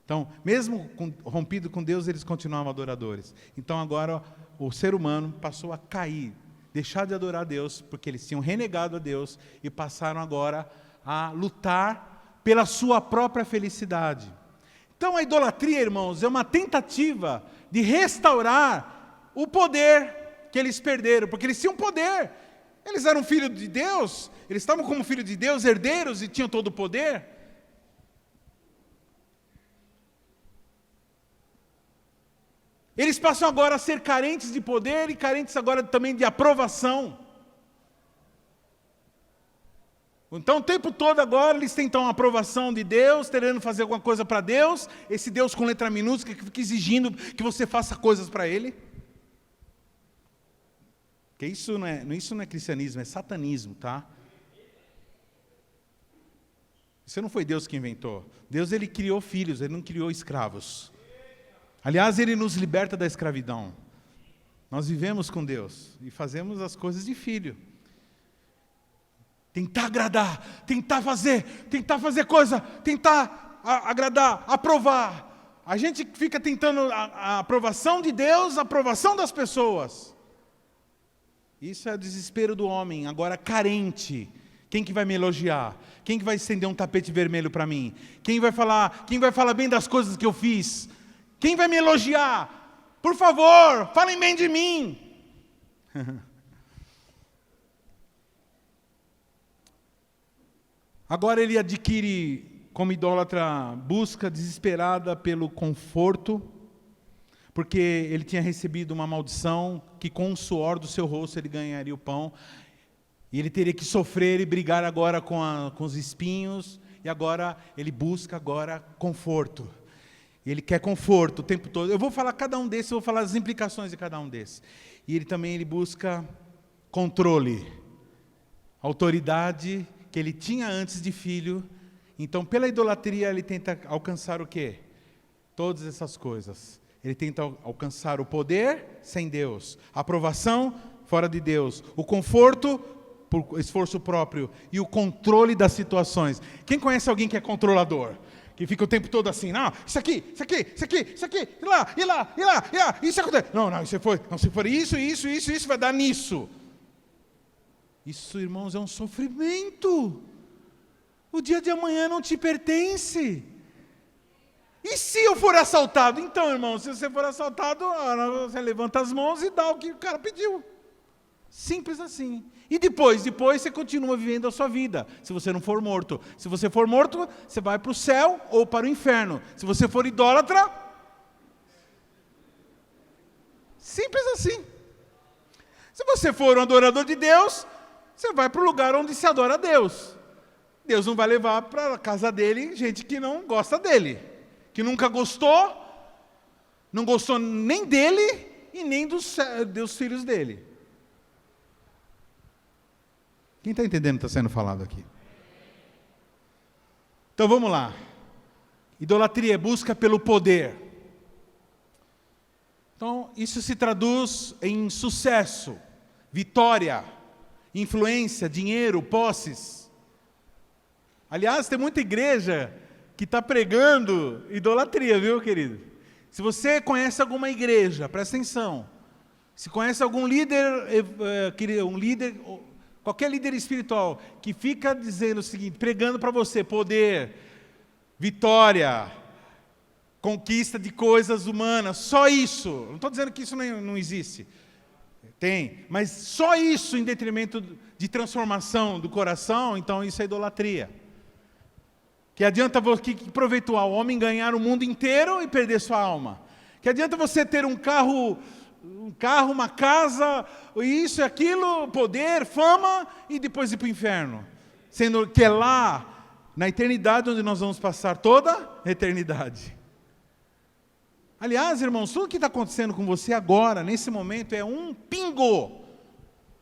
Então, mesmo rompido com Deus, eles continuavam adoradores. Então agora o ser humano passou a cair, deixar de adorar a Deus, porque eles tinham renegado a Deus e passaram agora a lutar pela sua própria felicidade. Então a idolatria, irmãos, é uma tentativa de restaurar o poder que eles perderam, porque eles tinham poder. Eles eram filhos de Deus, eles estavam como filhos de Deus, herdeiros, e tinham todo o poder. Eles passam agora a ser carentes de poder e carentes agora também de aprovação. Então o tempo todo agora eles tentam a aprovação de Deus, querendo fazer alguma coisa para Deus, esse Deus com letra minúscula que fica exigindo que você faça coisas para Ele. Porque isso não é cristianismo, é satanismo, tá? Isso não foi Deus que inventou. Deus, Ele criou filhos, Ele não criou escravos. Aliás, Ele nos liberta da escravidão. Nós vivemos com Deus e fazemos as coisas de filho. Tentar agradar, tentar fazer coisa, tentar agradar, aprovar. A gente fica tentando a aprovação de Deus, a aprovação das pessoas. Isso é o desespero do homem, agora carente. Quem que vai me elogiar? Quem que vai estender um tapete vermelho para mim? Quem vai falar bem das coisas que eu fiz? Quem vai me elogiar? Por favor, falem bem de mim. Agora ele adquire, como idólatra, busca desesperada pelo conforto, porque ele tinha recebido uma maldição, que com o suor do seu rosto ele ganharia o pão, e ele teria que sofrer e brigar agora com os espinhos, e agora ele busca conforto. Ele quer conforto o tempo todo. Eu vou falar cada um desses, eu vou falar as implicações de cada um desses. E ele busca controle, autoridade que ele tinha antes de filho. Então, pela idolatria, ele tenta alcançar o quê? Todas essas coisas. Ele tenta alcançar o poder sem Deus, a aprovação fora de Deus, o conforto por esforço próprio e o controle das situações. Quem conhece alguém que é controlador? Que fica o tempo todo assim, não, isso aqui, e lá, isso acontece. Não, se for isso vai dar nisso. Isso, irmãos, é um sofrimento. O dia de amanhã não te pertence. E se eu for assaltado? Então, irmão, se você for assaltado, você levanta as mãos e dá o que o cara pediu. Simples assim. E depois você continua vivendo a sua vida, se você não for morto. Se você for morto, você vai para o céu ou para o inferno. Se você for idólatra, simples assim. Se você for um adorador de Deus, você vai para o lugar onde se adora a Deus. Deus não vai levar para a casa dele gente que não gosta dele, que nunca gostou, não gostou nem dele e nem dos filhos dele. Quem está entendendo o que está sendo falado aqui? Então vamos lá. Idolatria é busca pelo poder. Então isso se traduz em sucesso, vitória, influência, dinheiro, posses. Aliás, tem muita igreja que está pregando idolatria, viu, querido? Se você conhece alguma igreja, presta atenção. Se conhece algum líder, qualquer líder espiritual, que fica dizendo o seguinte, pregando para você poder, vitória, conquista de coisas humanas, só isso. Não estou dizendo que isso não existe. Tem, mas só isso em detrimento de transformação do coração, então isso é idolatria. Que adianta, que proveito ao homem ganhar o mundo inteiro e perder sua alma? Que adianta você ter um carro, uma casa, isso e aquilo, poder, fama, e depois ir para o inferno? Sendo que é lá, na eternidade, onde nós vamos passar toda a eternidade. Aliás, irmãos, tudo que está acontecendo com você agora, nesse momento, é um pingo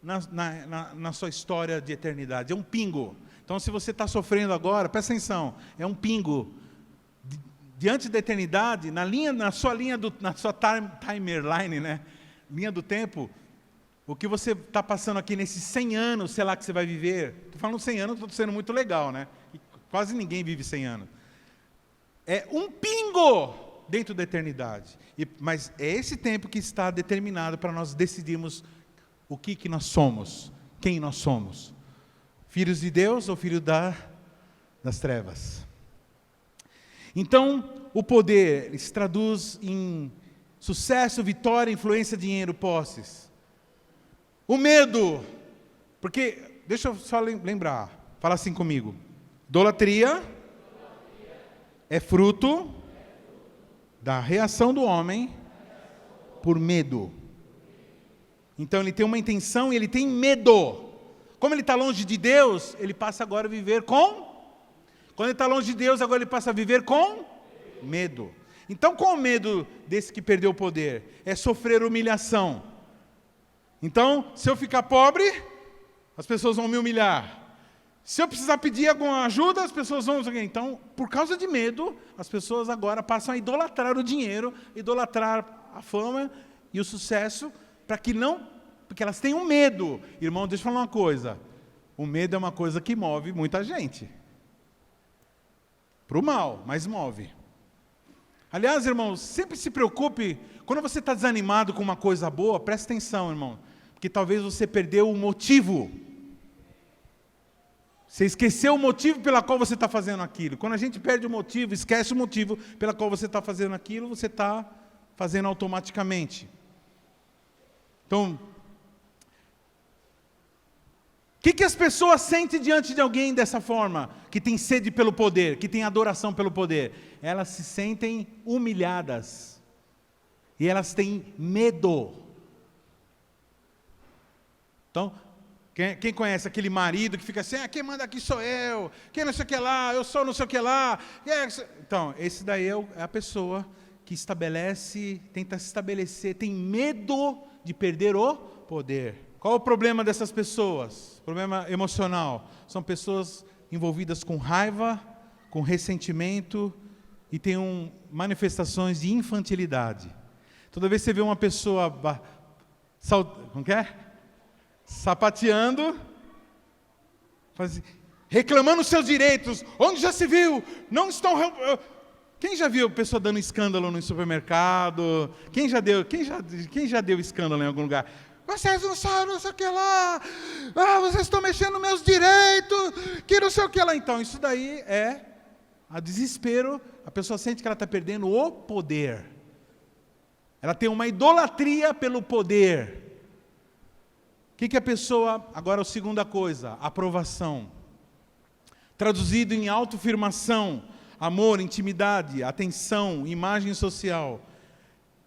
na sua história de eternidade. É um pingo. Então, se você está sofrendo agora, presta atenção, é um pingo. Diante da eternidade, na sua timeline, né? Linha do tempo, o que você está passando aqui nesses 100 anos, sei lá, que você vai viver. Estou falando 100 anos, estou sendo muito legal, né? E quase ninguém vive 100 anos. É um pingo dentro da eternidade. Mas é esse tempo que está determinado para nós decidirmos o que nós somos, quem nós somos. Filhos de Deus ou filhos das trevas? Então, o poder se traduz em sucesso, vitória, influência, dinheiro, posses. O medo, porque, deixa eu só lembrar, fala assim comigo. Idolatria é fruto da reação do homem por medo. Então ele tem uma intenção e ele tem medo. Como ele está longe de Deus, ele passa agora a viver com... Quando ele está longe de Deus, agora ele passa a viver com medo. Então, qual o medo desse que perdeu o poder? É sofrer humilhação. Então, se eu ficar pobre, as pessoas vão me humilhar. Se eu precisar pedir alguma ajuda, as pessoas vão... Então, por causa de medo, as pessoas agora passam a idolatrar o dinheiro, idolatrar a fama e o sucesso, porque elas têm um medo. Irmão, deixa eu falar uma coisa. O medo é uma coisa que move muita gente. Para o mal, mas move. Aliás, irmãos, sempre se preocupe, quando você está desanimado com uma coisa boa, presta atenção, irmão, porque talvez você perdeu o motivo. Você esqueceu o motivo pela qual você está fazendo aquilo. Quando a gente perde o motivo, esquece o motivo pela qual você está fazendo aquilo, você está fazendo automaticamente. Então, o que as pessoas sentem diante de alguém dessa forma? Que tem sede pelo poder, que tem adoração pelo poder. Elas se sentem humilhadas. E elas têm medo. Então, quem conhece aquele marido que fica assim, quem manda aqui sou eu, quem não sei o que lá, eu sou não sei o que lá. Então, esse daí é a pessoa que tenta se estabelecer, tem medo de perder o poder. Qual o problema dessas pessoas? Problema emocional. São pessoas envolvidas com raiva, com ressentimento e têm manifestações de infantilidade. Toda vez que você vê uma pessoa sapateando, reclamando os seus direitos, onde já se viu? Não estão... Quem já viu pessoa dando escândalo no supermercado? Quem já deu escândalo em algum lugar? Vocês não sabem, não sei o que lá. Vocês estão mexendo nos meus direitos, que não sei o que lá. Então, isso daí é a desespero. A pessoa sente que ela está perdendo o poder. Ela tem uma idolatria pelo poder. O que a pessoa... Agora, a segunda coisa, aprovação. Traduzido em autoafirmação, amor, intimidade, atenção, imagem social.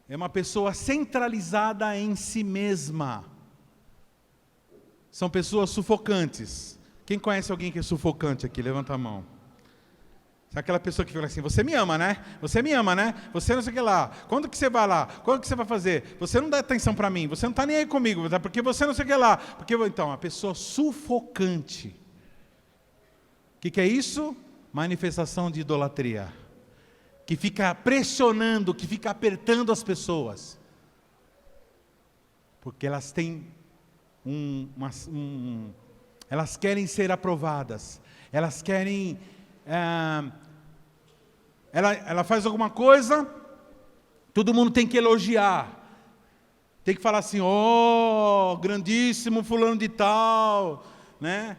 É uma pessoa centralizada em si mesma. São pessoas sufocantes, Quem conhece alguém que é sufocante aqui? Levanta a mão. Sabe aquela pessoa que fala assim, você me ama, né? Você me ama, né? Você não sei o que lá. Quando que você vai lá? Quando que você vai fazer? Você não dá atenção para mim. Você não está nem aí comigo. Porque você não sei o que lá. Então, a pessoa sufocante. O que é isso? Manifestação de idolatria. Que fica pressionando, que fica apertando as pessoas. Porque elas têm elas querem ser aprovadas. Elas querem... Ela faz alguma coisa, todo mundo tem que elogiar. Tem que falar assim, grandíssimo fulano de tal, né?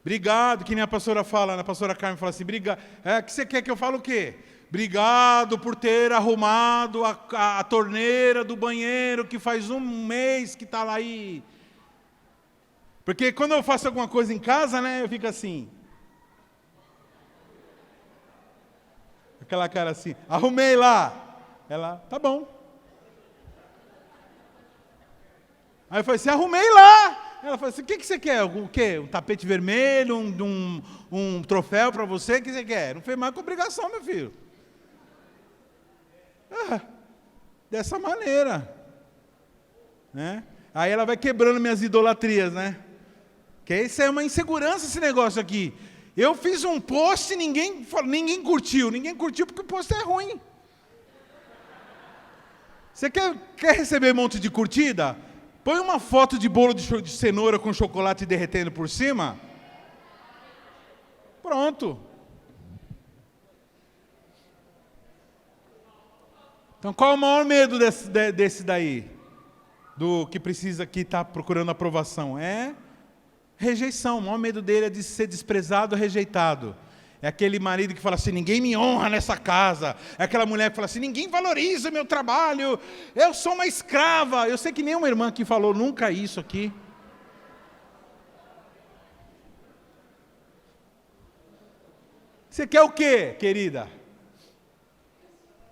Obrigado, que nem a pastora fala, a pastora Carmen fala assim, obrigado. Que você quer que eu fale o quê? Obrigado por ter arrumado a torneira do banheiro que faz 1 mês que está lá aí. Porque quando eu faço alguma coisa em casa, né, eu fico assim. Aquela cara assim, arrumei lá. Ela, tá bom. Aí eu falei assim, arrumei lá. Ela falou assim, o que você quer? O quê? Um tapete vermelho, um troféu para você? O que você quer? Não fez mais com obrigação, meu filho. Dessa maneira. Né? Aí ela vai quebrando minhas idolatrias, né? Que isso é uma insegurança, esse negócio aqui. Eu fiz um post e ninguém curtiu. Ninguém curtiu porque o post é ruim. Você quer receber um monte de curtida? Põe uma foto de bolo de cenoura com chocolate derretendo por cima. Pronto. Então qual é o maior medo desse daí? Do que precisa, que está procurando aprovação? É rejeição. O maior medo dele é de ser desprezado, rejeitado. É aquele marido que fala assim, ninguém me honra nessa casa. É aquela mulher que fala assim, ninguém valoriza meu trabalho. Eu sou uma escrava. Eu sei que nenhuma irmã aqui falou nunca isso aqui. Você quer o quê, querida?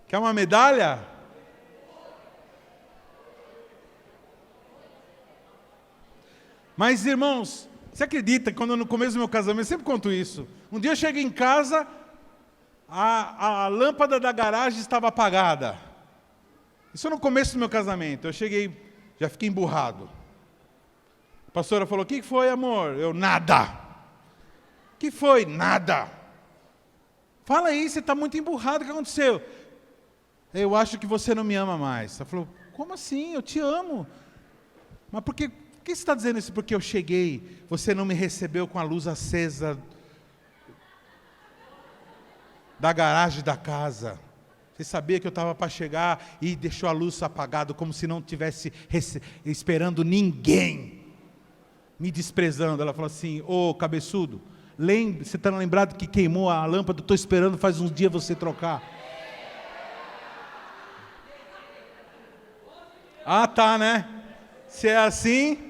Quer uma medalha? Mas, irmãos, você acredita que quando no começo do meu casamento, eu sempre conto isso. Um dia eu cheguei em casa, a lâmpada da garagem estava apagada. Isso no começo do meu casamento. Eu cheguei, já fiquei emburrado. A pastora falou, o que foi, amor? Eu, nada. O que foi? Nada. Fala aí, você está muito emburrado, o que aconteceu? Eu acho que você não me ama mais. Ela falou, como assim? Eu te amo. Mas por que você está dizendo isso? Porque eu cheguei, você não me recebeu com a luz acesa da garagem da casa. Você sabia que eu estava para chegar e deixou a luz apagada, como se não estivesse esperando ninguém, me desprezando. Ela falou assim, cabeçudo, você está lembrado que queimou a lâmpada? Estou esperando faz uns dias você trocar. Tá, né? Se é assim...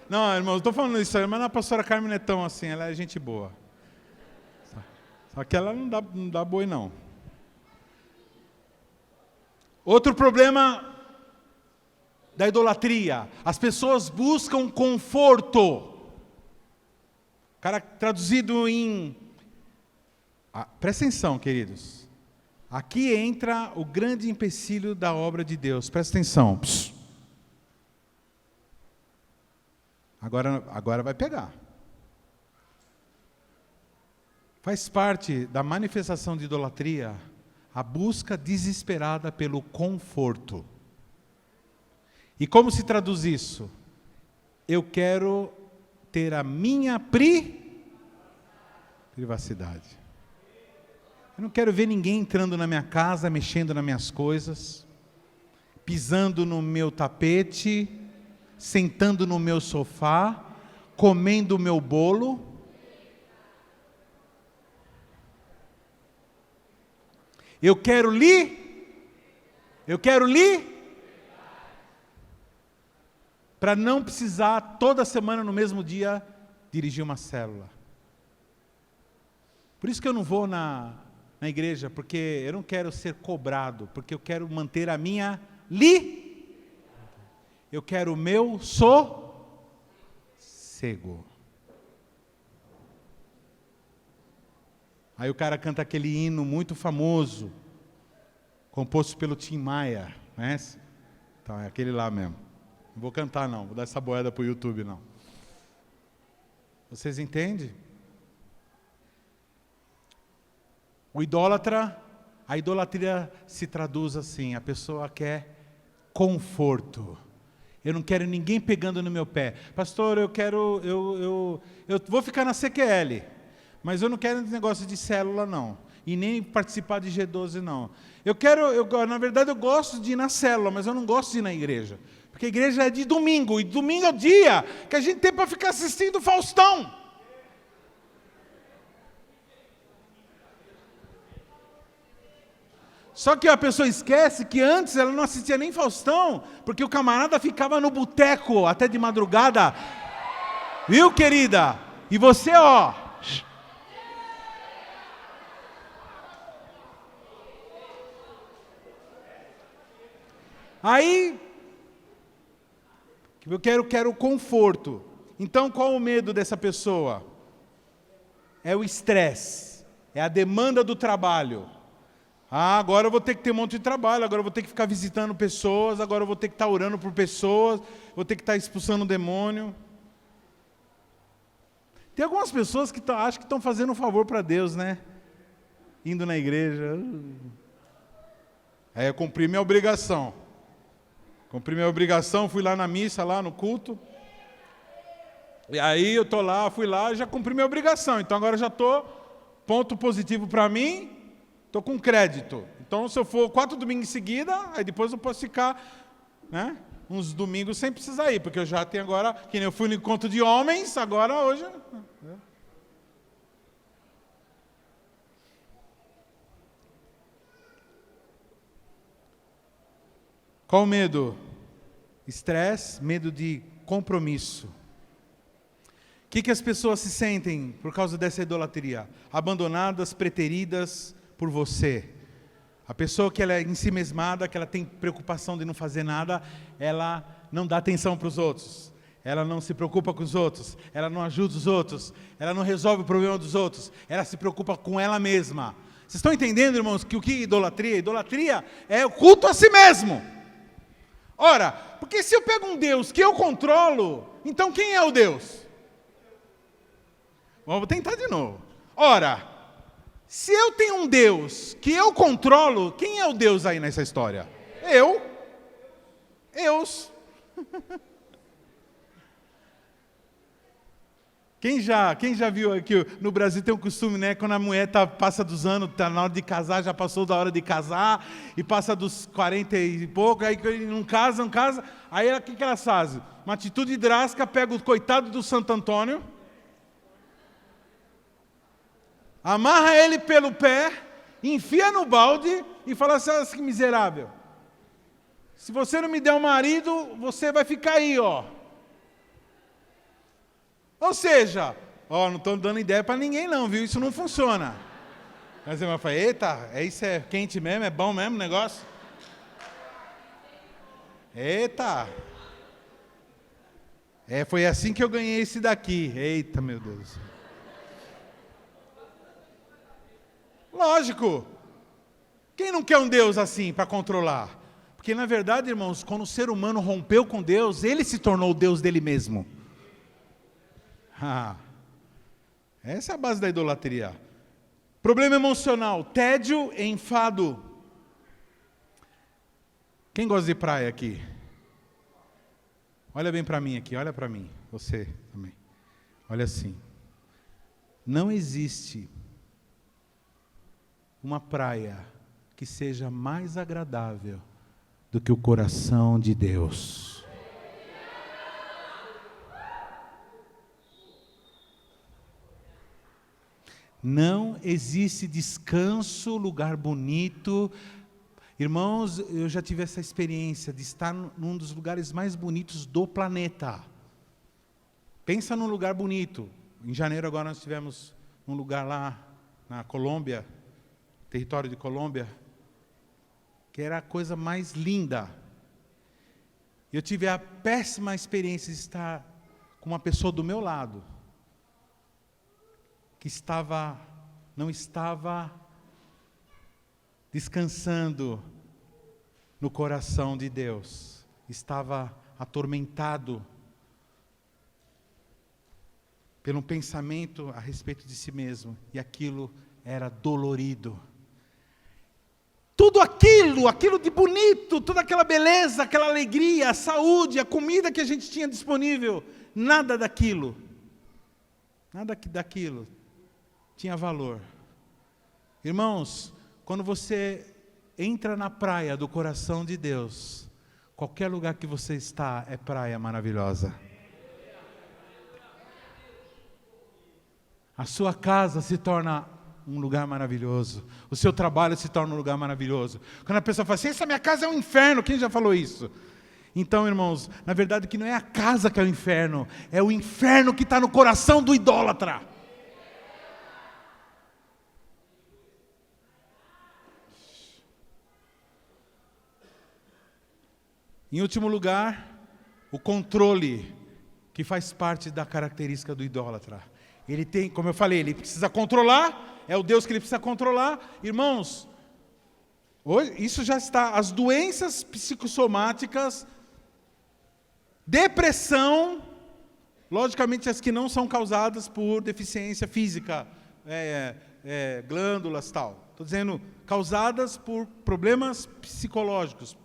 Não, irmão, estou falando isso, mas a pastora Carmen não é tão assim, ela é gente boa. Só que ela não dá boi, não. Outro problema da idolatria. As pessoas buscam conforto. Cara, traduzido em... presta atenção, queridos. Aqui entra o grande empecilho da obra de Deus. Presta atenção. Psst. Agora vai pegar. Faz parte da manifestação de idolatria a busca desesperada pelo conforto. E como se traduz isso? Eu quero ter a minha privacidade. Eu não quero ver ninguém entrando na minha casa, mexendo nas minhas coisas, pisando no meu tapete, sentando no meu sofá, comendo o meu bolo. Eu quero para não precisar toda semana no mesmo dia dirigir uma célula. Por isso que eu não vou na igreja, porque eu não quero ser cobrado, porque eu quero manter a minha eu quero o meu sossego. Aí o cara canta aquele hino muito famoso, composto pelo Tim Maia, conhece? Então é aquele lá mesmo. Não vou cantar não, vou dar essa boiada para o YouTube não. Vocês entendem? O idólatra, a idolatria se traduz assim, a pessoa quer conforto. Eu não quero ninguém pegando no meu pé. Pastor, eu vou ficar na CQL, mas eu não quero negócio de célula não, e nem participar de G12 não. Na verdade eu gosto de ir na célula, mas eu não gosto de ir na igreja. Porque a igreja é de domingo, e domingo é o dia que a gente tem para ficar assistindo Faustão. Só que a pessoa esquece que antes ela não assistia nem Faustão, porque o camarada ficava no boteco até de madrugada. Viu, querida? E você, ó. Aí, eu quero conforto. Então, qual o medo dessa pessoa? É o estresse, é a demanda do trabalho. Agora eu vou ter que ter um monte de trabalho, agora eu vou ter que ficar visitando pessoas, agora eu vou ter que estar orando por pessoas, vou ter que estar expulsando o demônio. Tem algumas pessoas que acham que estão fazendo um favor para Deus, né? Indo na igreja. Aí eu cumpri minha obrigação. Fui lá na missa, lá no culto. E aí eu estou lá, fui lá, já cumpri minha obrigação. Então agora já estou, ponto positivo para mim, estou com crédito. Então se eu for 4 domingos em seguida, aí depois eu posso ficar, né, uns domingos sem precisar ir, porque eu já tenho agora, que nem eu fui no encontro de homens, agora hoje... Qual o medo? Estresse, medo de compromisso. O que as pessoas se sentem por causa dessa idolatria? Abandonadas, preteridas por você. A pessoa que ela é ensimesmada, que ela tem preocupação de não fazer nada, ela não dá atenção para os outros. Ela não se preocupa com os outros. Ela não ajuda os outros. Ela não resolve o problema dos outros. Ela se preocupa com ela mesma. Vocês estão entendendo, irmãos, que o que é idolatria? Idolatria é o culto a si mesmo. Ora, porque se eu pego um Deus que eu controlo, então quem é o Deus? Vamos tentar de novo. Ora, se eu tenho um Deus que eu controlo, quem é o Deus aí nessa história? Eu. Quem já viu aqui, no Brasil tem um costume, né, quando a mulher passa dos anos, está na hora de casar, já passou da hora de casar, e passa dos 40 e pouco, aí não casa, aí o que elas fazem? Uma atitude drástica, pega o coitado do Santo Antônio, amarra ele pelo pé, enfia no balde e fala assim, olha que miserável, se você não me der um marido, você vai ficar aí, ó. Ou seja, não estou dando ideia para ninguém não, viu? Isso não funciona. Aí você vai falar, eita, isso é quente mesmo, é bom mesmo o negócio? Eita! Foi assim que eu ganhei esse daqui. Eita, meu Deus. Lógico. Quem não quer um Deus assim para controlar? Porque na verdade, irmãos, quando o ser humano rompeu com Deus, ele se tornou o Deus dele mesmo. Essa é a base da idolatria. Problema emocional, tédio e enfado. Quem gosta de praia aqui? Olha bem para mim aqui, olha para mim. Você também. Olha assim. Não existe uma praia que seja mais agradável do que o coração de Deus. Não existe descanso, lugar bonito. Irmãos, eu já tive essa experiência de estar num dos lugares mais bonitos do planeta. Pensa num lugar bonito. Em janeiro agora nós tivemos um lugar lá na Colômbia, território de Colômbia, que era a coisa mais linda. Eu tive a péssima experiência de estar com uma pessoa do meu lado, que estava não estava descansando no coração de Deus. Estava atormentado pelo pensamento a respeito de si mesmo. E aquilo era dolorido. Tudo aquilo de bonito, toda aquela beleza, aquela alegria, a saúde, a comida que a gente tinha disponível, nada daquilo tinha valor. Irmãos, quando você entra na praia do coração de Deus, qualquer lugar que você está é praia maravilhosa. A sua casa se torna um lugar maravilhoso. O seu trabalho se torna um lugar maravilhoso. Quando a pessoa fala assim, essa minha casa é um inferno, quem já falou isso? Então, irmãos, na verdade que não é a casa que é o inferno que está no coração do idólatra. Em último lugar, o controle, que faz parte da característica do idólatra. Ele tem, como eu falei, ele precisa controlar, é o Deus que ele precisa controlar. Irmãos, hoje, isso já está, as doenças psicossomáticas, depressão, logicamente as que não são causadas por deficiência física, glândulas, tal. Estou dizendo, causadas por problemas psicológicos,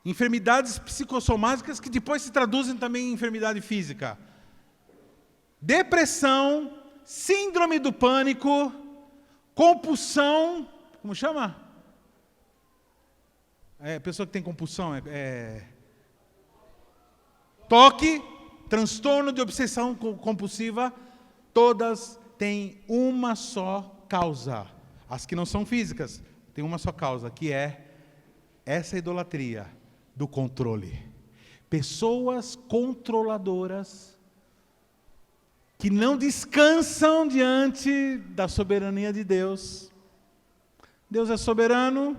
enfermidades psicossomáticas que depois se traduzem também em enfermidade física. Depressão, síndrome do pânico, compulsão, como chama? Pessoa que tem compulsão, toque, transtorno de obsessão compulsiva, todas têm uma só causa. As que não são físicas, têm uma só causa, que é essa idolatria do controle. Pessoas controladoras que não descansam diante da soberania de Deus. Deus é soberano,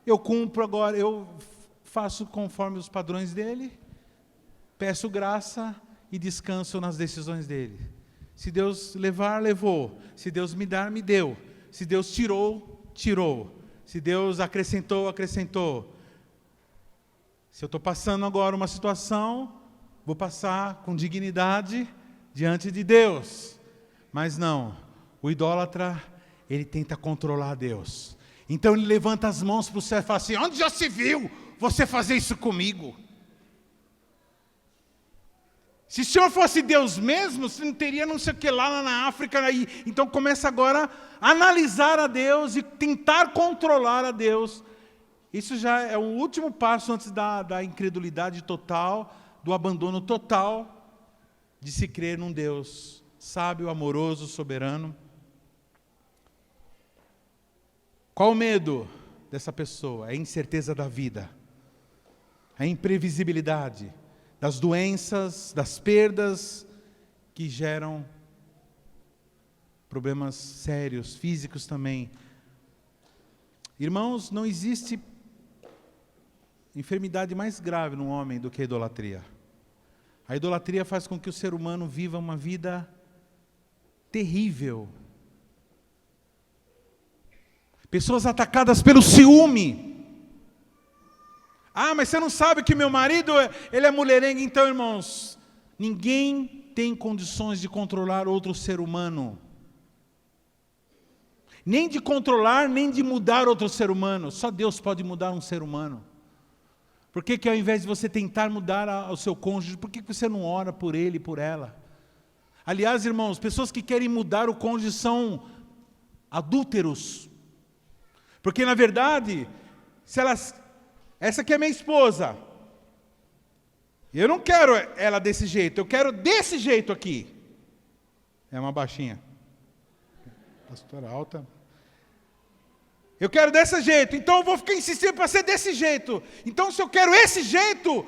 eu cumpro agora, eu faço conforme os padrões dele, peço graça e descanso nas decisões dele. Se Deus levar, levou. Se Deus me dar, me deu. Se Deus tirou, tirou. Se Deus acrescentou, acrescentou. Se eu estou passando agora uma situação, vou passar com dignidade diante de Deus. Mas não, o idólatra, ele tenta controlar Deus. Então ele levanta as mãos para o céu e fala assim, onde já se viu você fazer isso comigo? Se o Senhor fosse Deus mesmo, você não teria não sei o que lá na África. Aí. Então começa agora a analisar a Deus e tentar controlar a Deus. Isso já é o último passo antes da incredulidade total, do abandono total, de se crer num Deus sábio, amoroso, soberano. Qual o medo dessa pessoa? É a incerteza da vida, a imprevisibilidade das doenças, das perdas que geram problemas sérios, físicos também. Irmãos, não existe enfermidade mais grave no homem do que a idolatria. A idolatria faz com que o ser humano viva uma vida terrível. Pessoas atacadas pelo ciúme. Ah, mas você não sabe que meu marido, ele é mulherengo. Então, irmãos, ninguém tem condições de controlar outro ser humano. Nem de controlar, nem de mudar outro ser humano. Só Deus pode mudar um ser humano. Por que ao invés de você tentar mudar o seu cônjuge, por que você não ora por ele e por ela? Aliás, irmãos, pessoas que querem mudar o cônjuge são adúlteros. Porque, na verdade, essa aqui é minha esposa. Eu não quero ela desse jeito, eu quero desse jeito aqui. É uma baixinha. Pastora alta. Eu quero desse jeito, então eu vou ficar insistindo para ser desse jeito. Então, se eu quero esse jeito,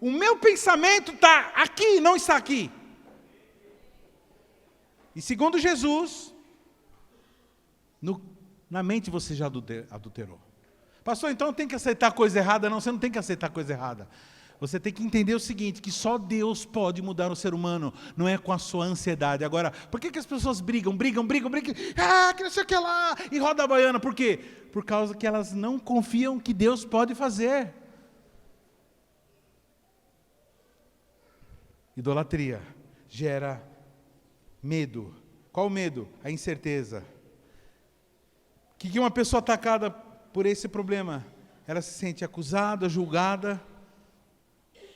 o meu pensamento está aqui, não está aqui. E segundo Jesus, na mente você já adulterou. Pastor, então tem que aceitar coisa errada? Não, você não tem que aceitar coisa errada. Você tem que entender o seguinte, que só Deus pode mudar o ser humano, não é com a sua ansiedade. Agora, por que as pessoas brigam, que não sei o que lá, e roda a baiana? Por quê? Por causa que elas não confiam que Deus pode fazer. Idolatria gera medo. Qual o medo? A incerteza. O que uma pessoa atacada por esse problema? Ela se sente acusada, julgada.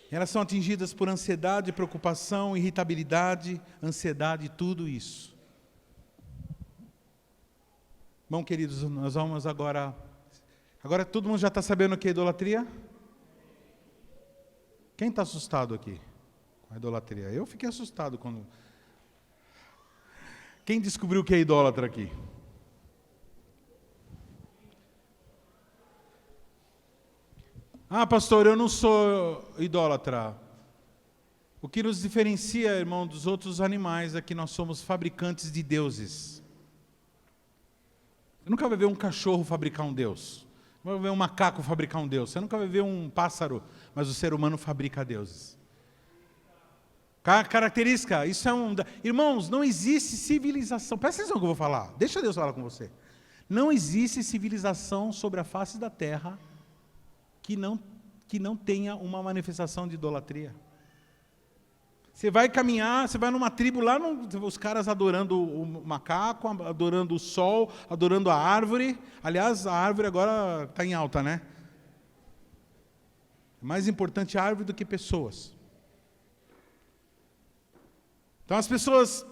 Elas são atingidas por ansiedade, preocupação, irritabilidade, ansiedade, tudo isso. Bom, queridos, nós vamos agora... Agora todo mundo já está sabendo o que é idolatria? Quem está assustado aqui com a idolatria? Eu fiquei assustado quando... Quem descobriu o que é idólatra aqui? Ah, pastor, eu não sou idólatra. O que nos diferencia, irmão, dos outros animais é que nós somos fabricantes de deuses. Você nunca vai ver um cachorro fabricar um deus. Você vai ver um macaco fabricar um deus. Você nunca vai ver um pássaro, mas o ser humano fabrica deuses. Característica, isso é um... Irmãos, não existe civilização. Presta atenção no que eu vou falar. Deixa Deus falar com você. Não existe civilização sobre a face da terra que não tenha uma manifestação de idolatria. Você vai caminhar, você vai numa tribo lá, os caras adorando o macaco, adorando o sol, adorando a árvore. Aliás, a árvore agora está em alta, né? É mais importante a árvore do que pessoas. Então as pessoas,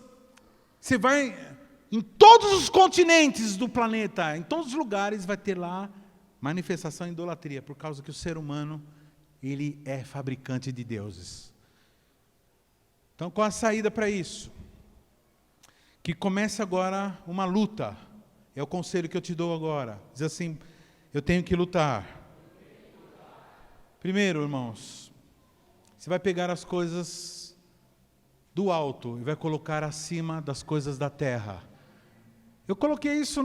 você vai em todos os continentes do planeta, em todos os lugares vai ter lá manifestação de idolatria, por causa que o ser humano, ele é fabricante de deuses. Então, qual a saída para isso? Que comece agora uma luta. É o conselho que eu te dou agora. Diz assim, eu tenho que lutar. Primeiro, irmãos, você vai pegar as coisas do alto e vai colocar acima das coisas da terra. Eu coloquei isso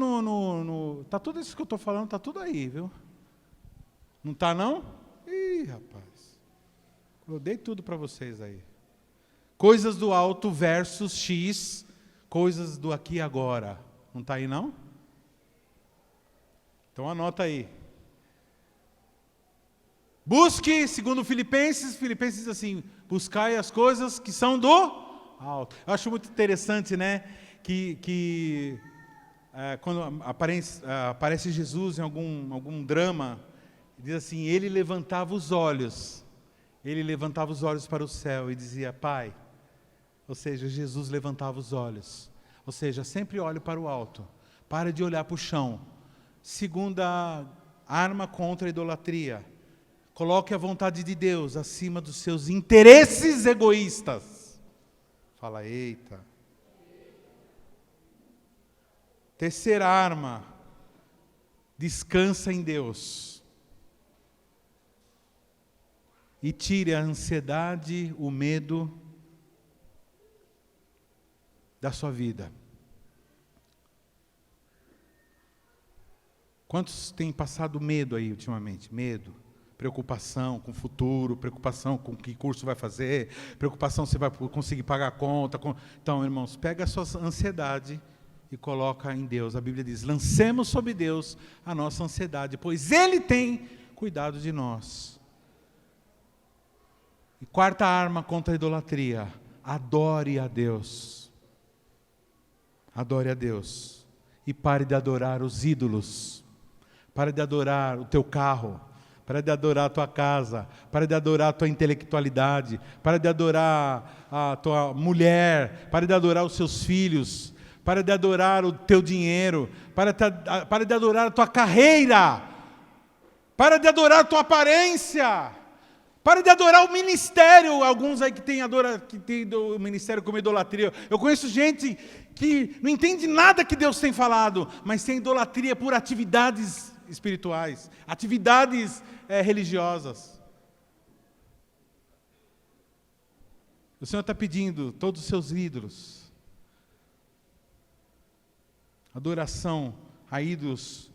tá tudo isso que eu estou falando, está tudo aí, viu? Não está não? Ih, rapaz. Eu dei tudo para vocês aí. Coisas do alto versus X, coisas do aqui e agora. Não está aí não? Então anota aí. Busque, segundo Filipenses diz assim, buscai as coisas que são do alto. Eu acho muito interessante, né, que quando aparece Jesus em algum drama, diz assim, ele levantava os olhos para o céu e dizia, Pai, ou seja, Jesus levantava os olhos, ou seja, sempre olhe para o alto, para de olhar para o chão. Segunda arma contra a idolatria, coloque a vontade de Deus acima dos seus interesses egoístas. Fala, eita. Terceira arma, descansa em Deus. E tire a ansiedade, o medo da sua vida. Quantos têm passado medo aí ultimamente? Medo, preocupação com o futuro, preocupação com que curso vai fazer, preocupação se vai conseguir pagar a conta. Então, irmãos, pega a sua ansiedade e coloca em Deus. A Bíblia diz, lancemos sobre Deus a nossa ansiedade, pois Ele tem cuidado de nós. E quarta arma contra a idolatria, adore a Deus. Adore a Deus. E pare de adorar os ídolos. Pare de adorar o teu carro. Pare de adorar a tua casa. Pare de adorar a tua intelectualidade. Pare de adorar a tua mulher. Pare de adorar os seus filhos. Pare de adorar o teu dinheiro. Pare de adorar a tua carreira. Pare de adorar a tua aparência. Pare de adorar o ministério. Alguns aí que tem o ministério como idolatria. Eu conheço gente que não entende nada que Deus tem falado, mas tem idolatria por atividades espirituais, atividades religiosas. O Senhor está pedindo todos os seus ídolos, adoração a ídolos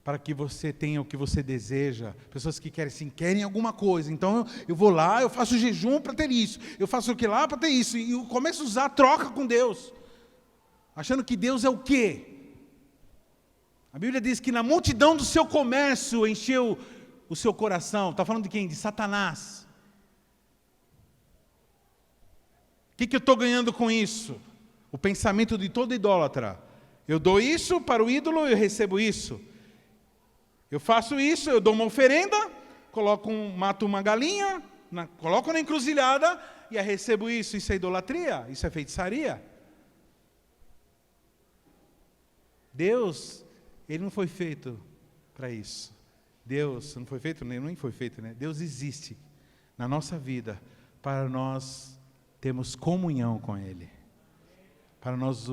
para que você tenha o que você deseja. Pessoas que querem alguma coisa. Então eu vou lá, eu faço jejum para ter isso. Eu faço o que lá para ter isso. E eu começo a usar troca com Deus. Achando que Deus é o quê? A Bíblia diz que na multidão do seu comércio encheu o seu coração. Está falando de quem? De Satanás. O que eu estou ganhando com isso? O pensamento de todo idólatra. Eu dou isso para o ídolo, eu recebo isso. Eu faço isso, eu dou uma oferenda, mato uma galinha, coloco na encruzilhada e eu recebo isso. Isso é idolatria, isso é feitiçaria. Deus, Ele não foi feito para isso. Deus não foi feito, nem foi feito, né? Deus existe na nossa vida para nós termos comunhão com Ele. Para nós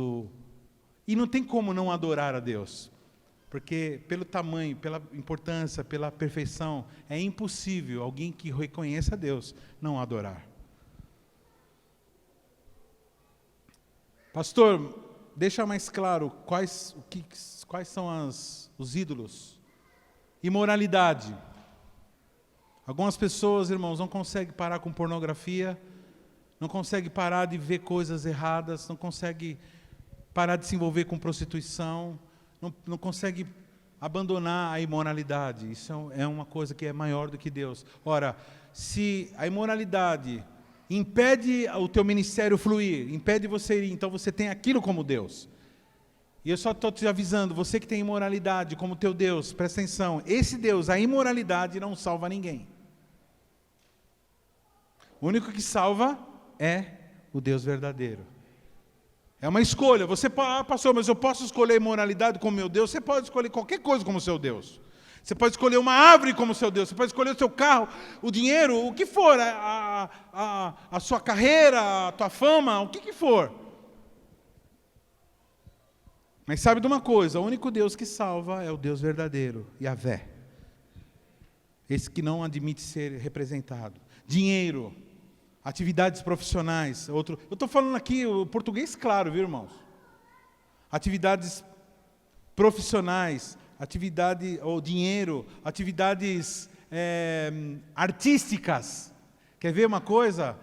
E não tem como não adorar a Deus. Porque pelo tamanho, pela importância, pela perfeição, é impossível alguém que reconheça a Deus não adorar. Pastor, deixa mais claro quais são os ídolos. Imoralidade. Algumas pessoas, irmãos, não conseguem parar com pornografia, não conseguem parar de ver coisas erradas, não conseguem parar de se envolver com prostituição, não consegue abandonar a imoralidade. Isso é uma coisa que é maior do que Deus. Ora, se a imoralidade impede o teu ministério fluir, impede você ir, então você tem aquilo como Deus. E eu só estou te avisando, você que tem imoralidade como teu Deus, presta atenção, esse Deus, a imoralidade não salva ninguém. O único que salva é o Deus verdadeiro. É uma escolha. Você pode, pastor, mas eu posso escolher a imoralidade como meu Deus? Você pode escolher qualquer coisa como seu Deus. Você pode escolher uma árvore como seu Deus. Você pode escolher o seu carro, o dinheiro, o que for, a sua carreira, a tua fama, o que for. Mas sabe de uma coisa, o único Deus que salva é o Deus verdadeiro, Yahvé. Esse que não admite ser representado. Dinheiro. Atividades profissionais, eu estou falando aqui o português claro, viu, irmãos? Atividades profissionais, ou dinheiro, atividades artísticas. Quer ver uma coisa?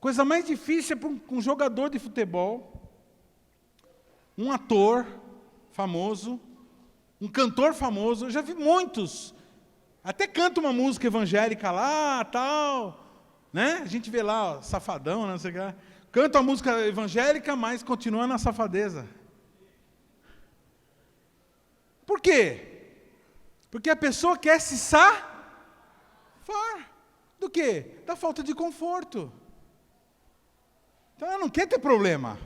Coisa mais difícil é para um jogador de futebol, um ator famoso, um cantor famoso. Eu já vi muitos. Até canta uma música evangélica lá, tal, né? A gente vê lá, ó, safadão, não sei o que lá. Canta uma música evangélica, mas continua na safadeza. Por quê? Porque a pessoa quer se safar. Do quê? Da falta de conforto. Então ela não quer ter problema.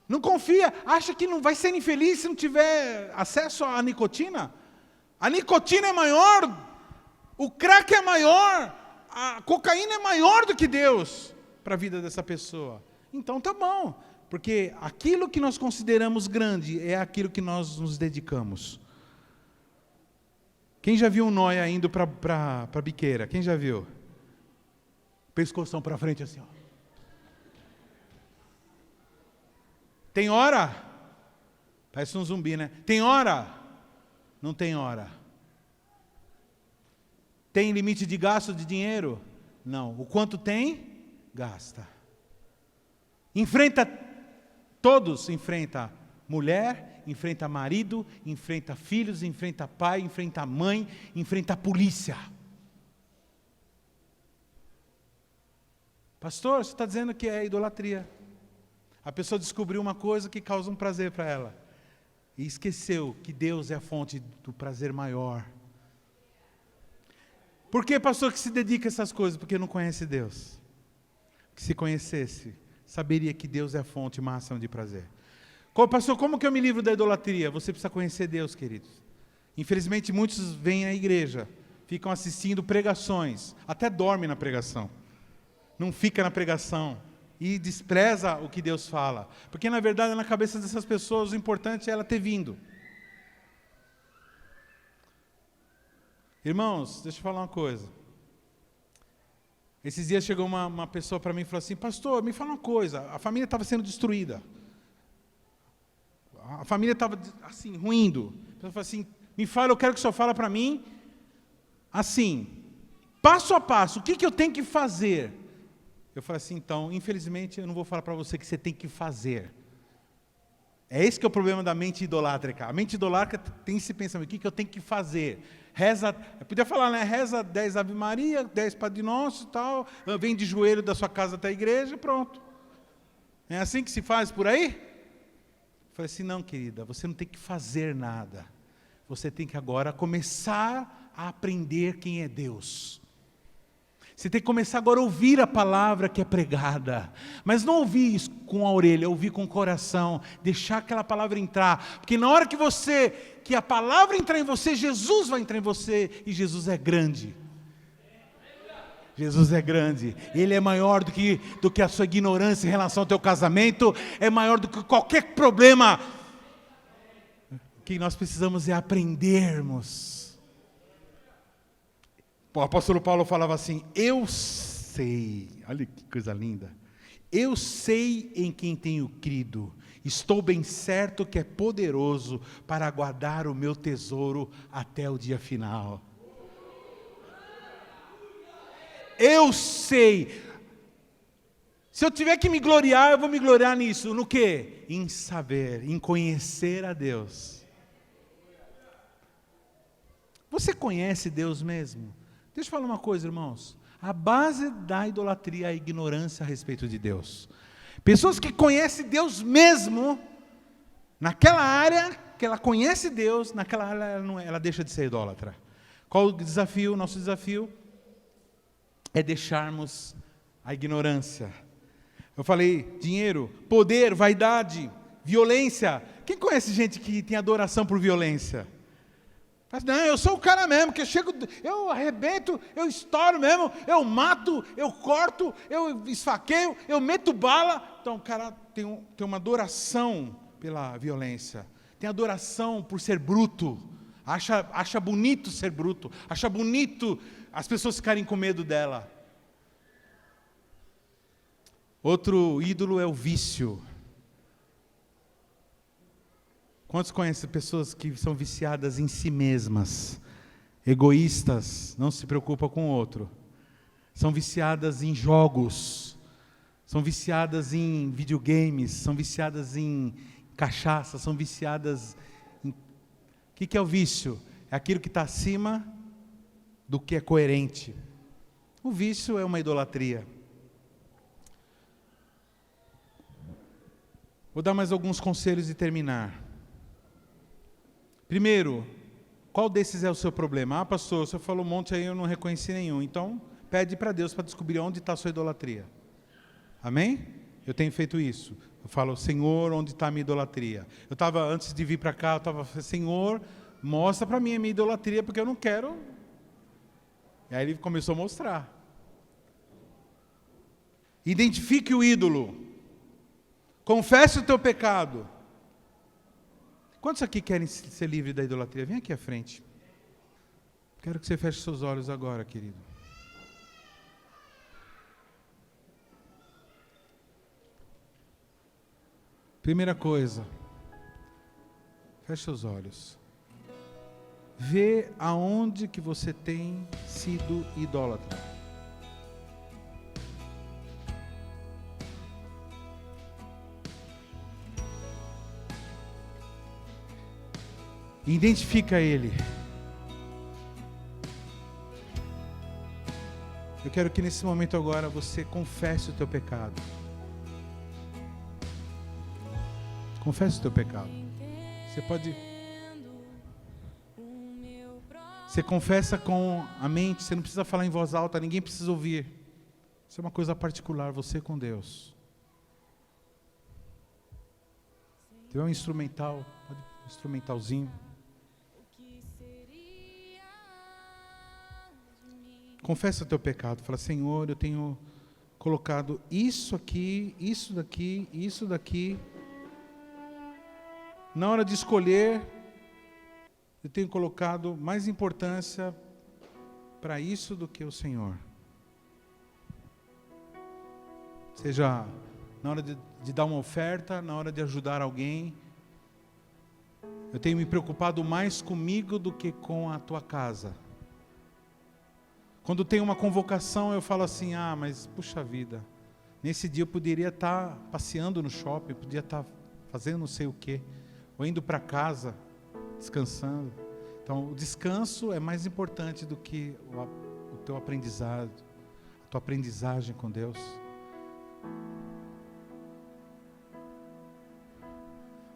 Não confia, acha que não vai ser infeliz se não tiver acesso à nicotina. A nicotina é maior. O crack é maior, a cocaína é maior do que Deus para a vida dessa pessoa. Então tá bom, porque aquilo que nós consideramos grande é aquilo que nós nos dedicamos. Quem já viu um nóia indo para a biqueira? Quem já viu? Pescoção para frente assim, ó. Tem hora? Parece um zumbi, né? Tem hora? Não tem hora. Tem limite de gasto de dinheiro? Não. O quanto tem? Gasta. Enfrenta mulher, enfrenta marido, enfrenta filhos, enfrenta pai, enfrenta mãe, enfrenta a polícia. Pastor, você está dizendo que é idolatria. A pessoa descobriu uma coisa que causa um prazer para ela. E esqueceu que Deus é a fonte do prazer maior. Por que, pastor, que se dedica a essas coisas? Porque não conhece Deus. Que se conhecesse, saberia que Deus é a fonte máxima de prazer. Pastor, como que eu me livro da idolatria? Você precisa conhecer Deus, queridos. Infelizmente, muitos vêm à igreja, ficam assistindo pregações, até dormem na pregação. Não fica na pregação e despreza o que Deus fala. Porque, na verdade, na cabeça dessas pessoas, o importante é ela ter vindo. Irmãos, deixa eu falar uma coisa. Esses dias chegou uma pessoa para mim e falou assim, pastor, me fala uma coisa, a família estava sendo destruída. A família estava assim, ruindo. pessoa fala assim, me fala, eu quero que o senhor fale para mim, assim, passo a passo, o que eu tenho que fazer? Eu falo assim, então, infelizmente, eu não vou falar para você que você tem que fazer. É esse que é o problema da mente idolátrica. A mente idolátrica tem esse pensamento, o que eu tenho que fazer? Reza, eu podia falar, né? Reza 10 Ave Maria, 10 Padre Nosso e tal, vem de joelho da sua casa até a igreja, pronto. É assim que se faz por aí? Eu falei assim, não, querida, você não tem que fazer nada. Você tem que agora começar a aprender quem é Deus. Você tem que começar agora a ouvir a palavra que é pregada. Mas não ouvir isso com a orelha, ouvir com o coração. Deixar aquela palavra entrar. Porque na hora que a palavra entrar em você, Jesus vai entrar em você. E Jesus é grande. Jesus é grande. Ele é maior do que a sua ignorância em relação ao teu casamento. É maior do que qualquer problema. O que nós precisamos é aprendermos. O apóstolo Paulo falava assim, eu sei, olha que coisa linda, eu sei em quem tenho crido, estou bem certo que é poderoso para guardar o meu tesouro até o dia final. Eu sei, se eu tiver que me gloriar, eu vou me gloriar nisso, no quê? Em saber, em conhecer a Deus. Você conhece Deus mesmo? Deixa eu falar uma coisa, irmãos. A base da idolatria é a ignorância a respeito de Deus. Pessoas que conhecem Deus mesmo, naquela área que ela conhece Deus, naquela área ela deixa de ser idólatra. Qual o desafio? Nosso desafio é deixarmos a ignorância. Eu falei dinheiro, poder, vaidade, violência. Quem conhece gente que tem adoração por violência? Mas não, eu sou o cara mesmo, que eu arrebento, eu estouro mesmo, eu mato, eu corto, eu esfaqueio, eu meto bala. Então o cara tem uma adoração pela violência, tem adoração por ser bruto, acha bonito ser bruto, acha bonito as pessoas ficarem com medo dela. Outro ídolo é o vício. Quantos conhecem pessoas que são viciadas em si mesmas, egoístas, não se preocupam com o outro, são viciadas em jogos, são viciadas em videogames, são viciadas em cachaça, são viciadas em... O que é o vício? É aquilo que está acima do que é coerente. O vício é uma idolatria. Vou dar mais alguns conselhos e terminar. Primeiro, qual desses é o seu problema? Ah, pastor, você falou um monte aí, eu não reconheci nenhum. Então, pede para Deus para descobrir onde está a sua idolatria. Amém? Eu tenho feito isso. Eu falo, Senhor, onde está a minha idolatria? Eu estava, antes de vir para cá, eu estava, Senhor, mostra para mim a minha idolatria, porque eu não quero. E aí ele começou a mostrar. Identifique o ídolo. Confesse o teu pecado. Quantos aqui querem ser livres da idolatria? Vem aqui à frente. Quero que você feche seus olhos agora, querido. Primeira coisa, feche seus olhos. Vê aonde que você tem sido idólatra. Identifica ele. Eu quero que nesse momento agora você confesse o teu pecado. Confesse o teu pecado. Você confessa com a mente, você não precisa falar em voz alta, ninguém precisa ouvir. Isso é uma coisa particular, você com Deus. Tem um instrumental, um instrumentalzinho. Confessa o teu pecado, fala, Senhor, eu tenho colocado isso aqui, isso daqui, isso daqui. Na hora de escolher, eu tenho colocado mais importância para isso do que o Senhor. Seja na hora de dar uma oferta, na hora de ajudar alguém. Eu tenho me preocupado mais comigo do que com a tua casa. Quando tem uma convocação, eu falo assim, mas puxa vida, nesse dia eu poderia estar passeando no shopping, podia estar fazendo não sei o quê, ou indo para casa, descansando. Então, o descanso é mais importante do que o teu aprendizado, a tua aprendizagem com Deus.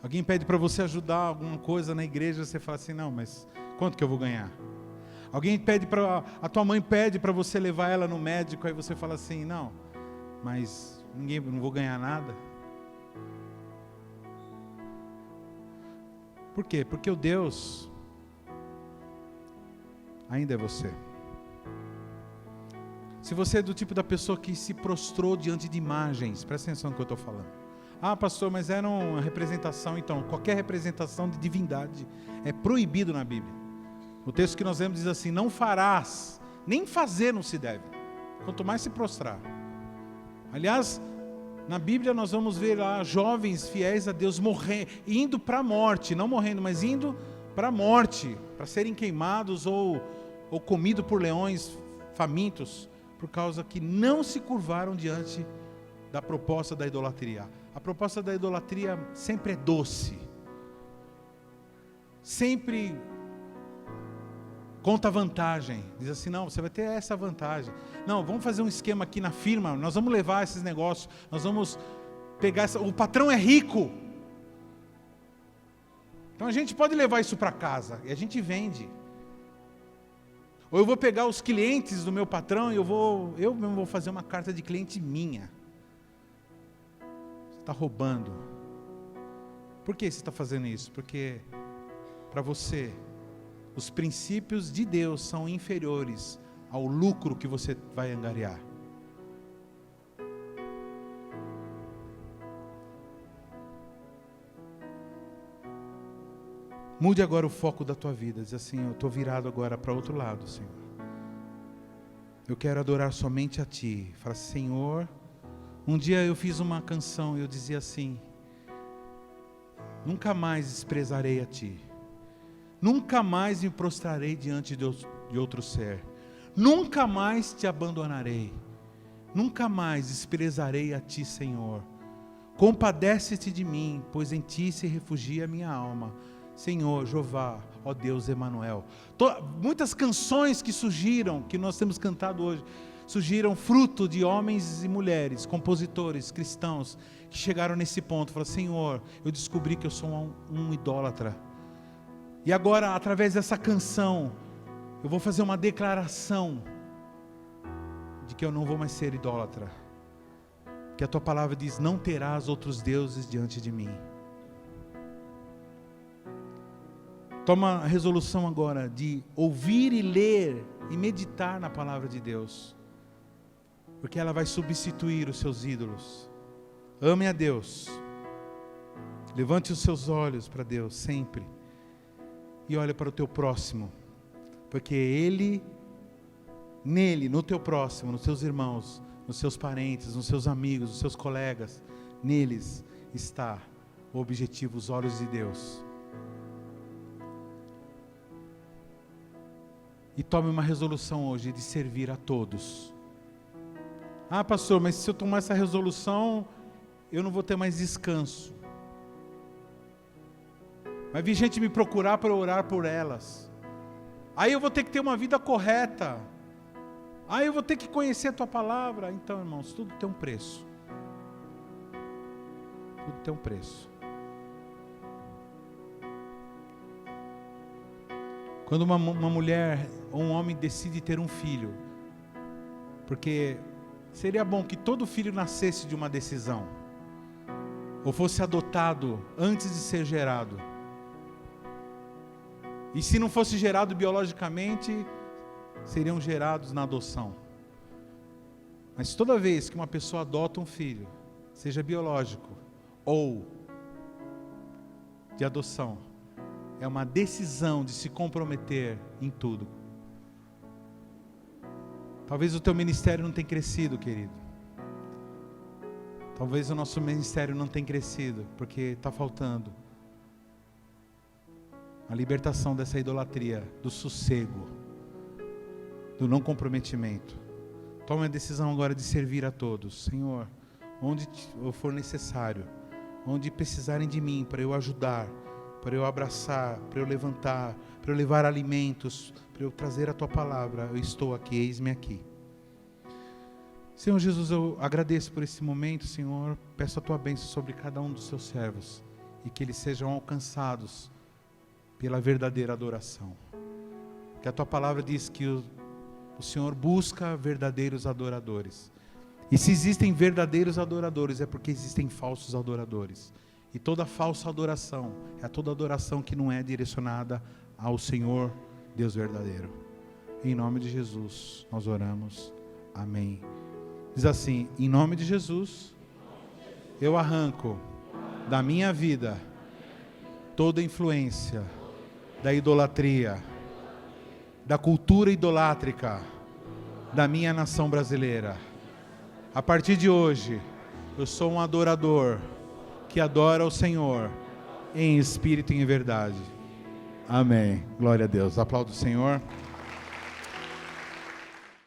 Alguém pede para você ajudar alguma coisa na igreja, você fala assim, não, mas quanto que eu vou ganhar? Alguém pede a tua mãe pede para você levar ela no médico, aí você fala assim, não, mas não vou ganhar nada. Por quê? Porque o Deus ainda é você. Se você é do tipo da pessoa que se prostrou diante de imagens, presta atenção no que eu estou falando. Pastor, mas era uma representação. Então, qualquer representação de divindade é proibido na Bíblia. O texto que nós lemos diz assim, não farás, nem fazer não se deve, quanto mais se prostrar. Aliás, na Bíblia nós vamos ver lá jovens fiéis a Deus indo para a morte, não morrendo, mas indo para a morte, para serem queimados ou comidos por leões famintos, por causa que não se curvaram diante da proposta da idolatria. A proposta da idolatria sempre é doce, sempre conta vantagem, diz assim, não, você vai ter essa vantagem, não, vamos fazer um esquema aqui na firma, nós vamos levar esses negócios, nós vamos pegar, o patrão é rico, então a gente pode levar isso para casa, e a gente vende, ou eu vou pegar os clientes do meu patrão, e eu mesmo vou fazer uma carta de cliente minha. Você está roubando. Por que você está fazendo isso? Porque para você os princípios de Deus são inferiores ao lucro que você vai angariar. Mude agora o foco da tua vida. Diz assim, eu estou virado agora para outro lado, Senhor. Eu quero adorar somente a Ti. Fala, Senhor, um dia eu fiz uma canção e eu dizia assim, nunca mais desprezarei a Ti. Nunca mais me prostrarei diante de outro ser. Nunca mais te abandonarei. Nunca mais desprezarei a Ti, Senhor. Compadece-te de mim, pois em Ti se refugia a minha alma. Senhor, Jeová, ó Deus Emanuel. Muitas canções que surgiram, que nós temos cantado hoje, surgiram fruto de homens e mulheres, compositores, cristãos, que chegaram nesse ponto. Falaram, Senhor, eu descobri que eu sou um idólatra. E agora, através dessa canção, eu vou fazer uma declaração de que eu não vou mais ser idólatra. Que a Tua palavra diz, não terás outros deuses diante de mim. Toma a resolução agora de ouvir e ler e meditar na palavra de Deus. Porque ela vai substituir os seus ídolos. Ame a Deus. Levante os seus olhos para Deus sempre. E olha para o teu próximo. Porque nele, no teu próximo, nos teus irmãos, nos seus parentes, nos seus amigos, nos seus colegas, neles está o objetivo, os olhos de Deus. E tome uma resolução hoje de servir a todos. Pastor, mas se eu tomar essa resolução, eu não vou ter mais descanso. Vai vir gente me procurar para orar por elas. Aí eu vou ter que ter uma vida correta. Aí eu vou ter que conhecer a Tua palavra. Então, irmãos, tudo tem um preço. Tudo tem um preço. Quando uma mulher ou um homem decide ter um filho, porque seria bom que todo filho nascesse de uma decisão, ou fosse adotado antes de ser gerado. E se não fosse gerado biologicamente, seriam gerados na adoção. Mas toda vez que uma pessoa adota um filho, seja biológico ou de adoção, é uma decisão de se comprometer em tudo. Talvez o teu ministério não tenha crescido, querido. Talvez o nosso ministério não tenha crescido, porque está faltando a libertação dessa idolatria, do sossego, do não comprometimento. Tome a decisão agora de servir a todos. Senhor, onde for necessário, onde precisarem de mim para eu ajudar, para eu abraçar, para eu levantar, para eu levar alimentos, para eu trazer a Tua palavra, eu estou aqui, eis-me aqui. Senhor Jesus, eu agradeço por esse momento, Senhor, peço a Tua bênção sobre cada um dos Seus servos, e que eles sejam alcançados pela verdadeira adoração. Que a Tua palavra diz que o Senhor busca verdadeiros adoradores. E se existem verdadeiros adoradores, é porque existem falsos adoradores. E toda falsa adoração é toda adoração que não é direcionada ao Senhor, Deus verdadeiro. Em nome de Jesus, nós oramos. Amém. Diz assim: em nome de Jesus, eu arranco da minha vida toda influência da idolatria, da cultura idolátrica da minha nação brasileira. A partir de hoje, eu sou um adorador que adora o Senhor em espírito e em verdade. Amém. Glória a Deus. Aplauda o Senhor.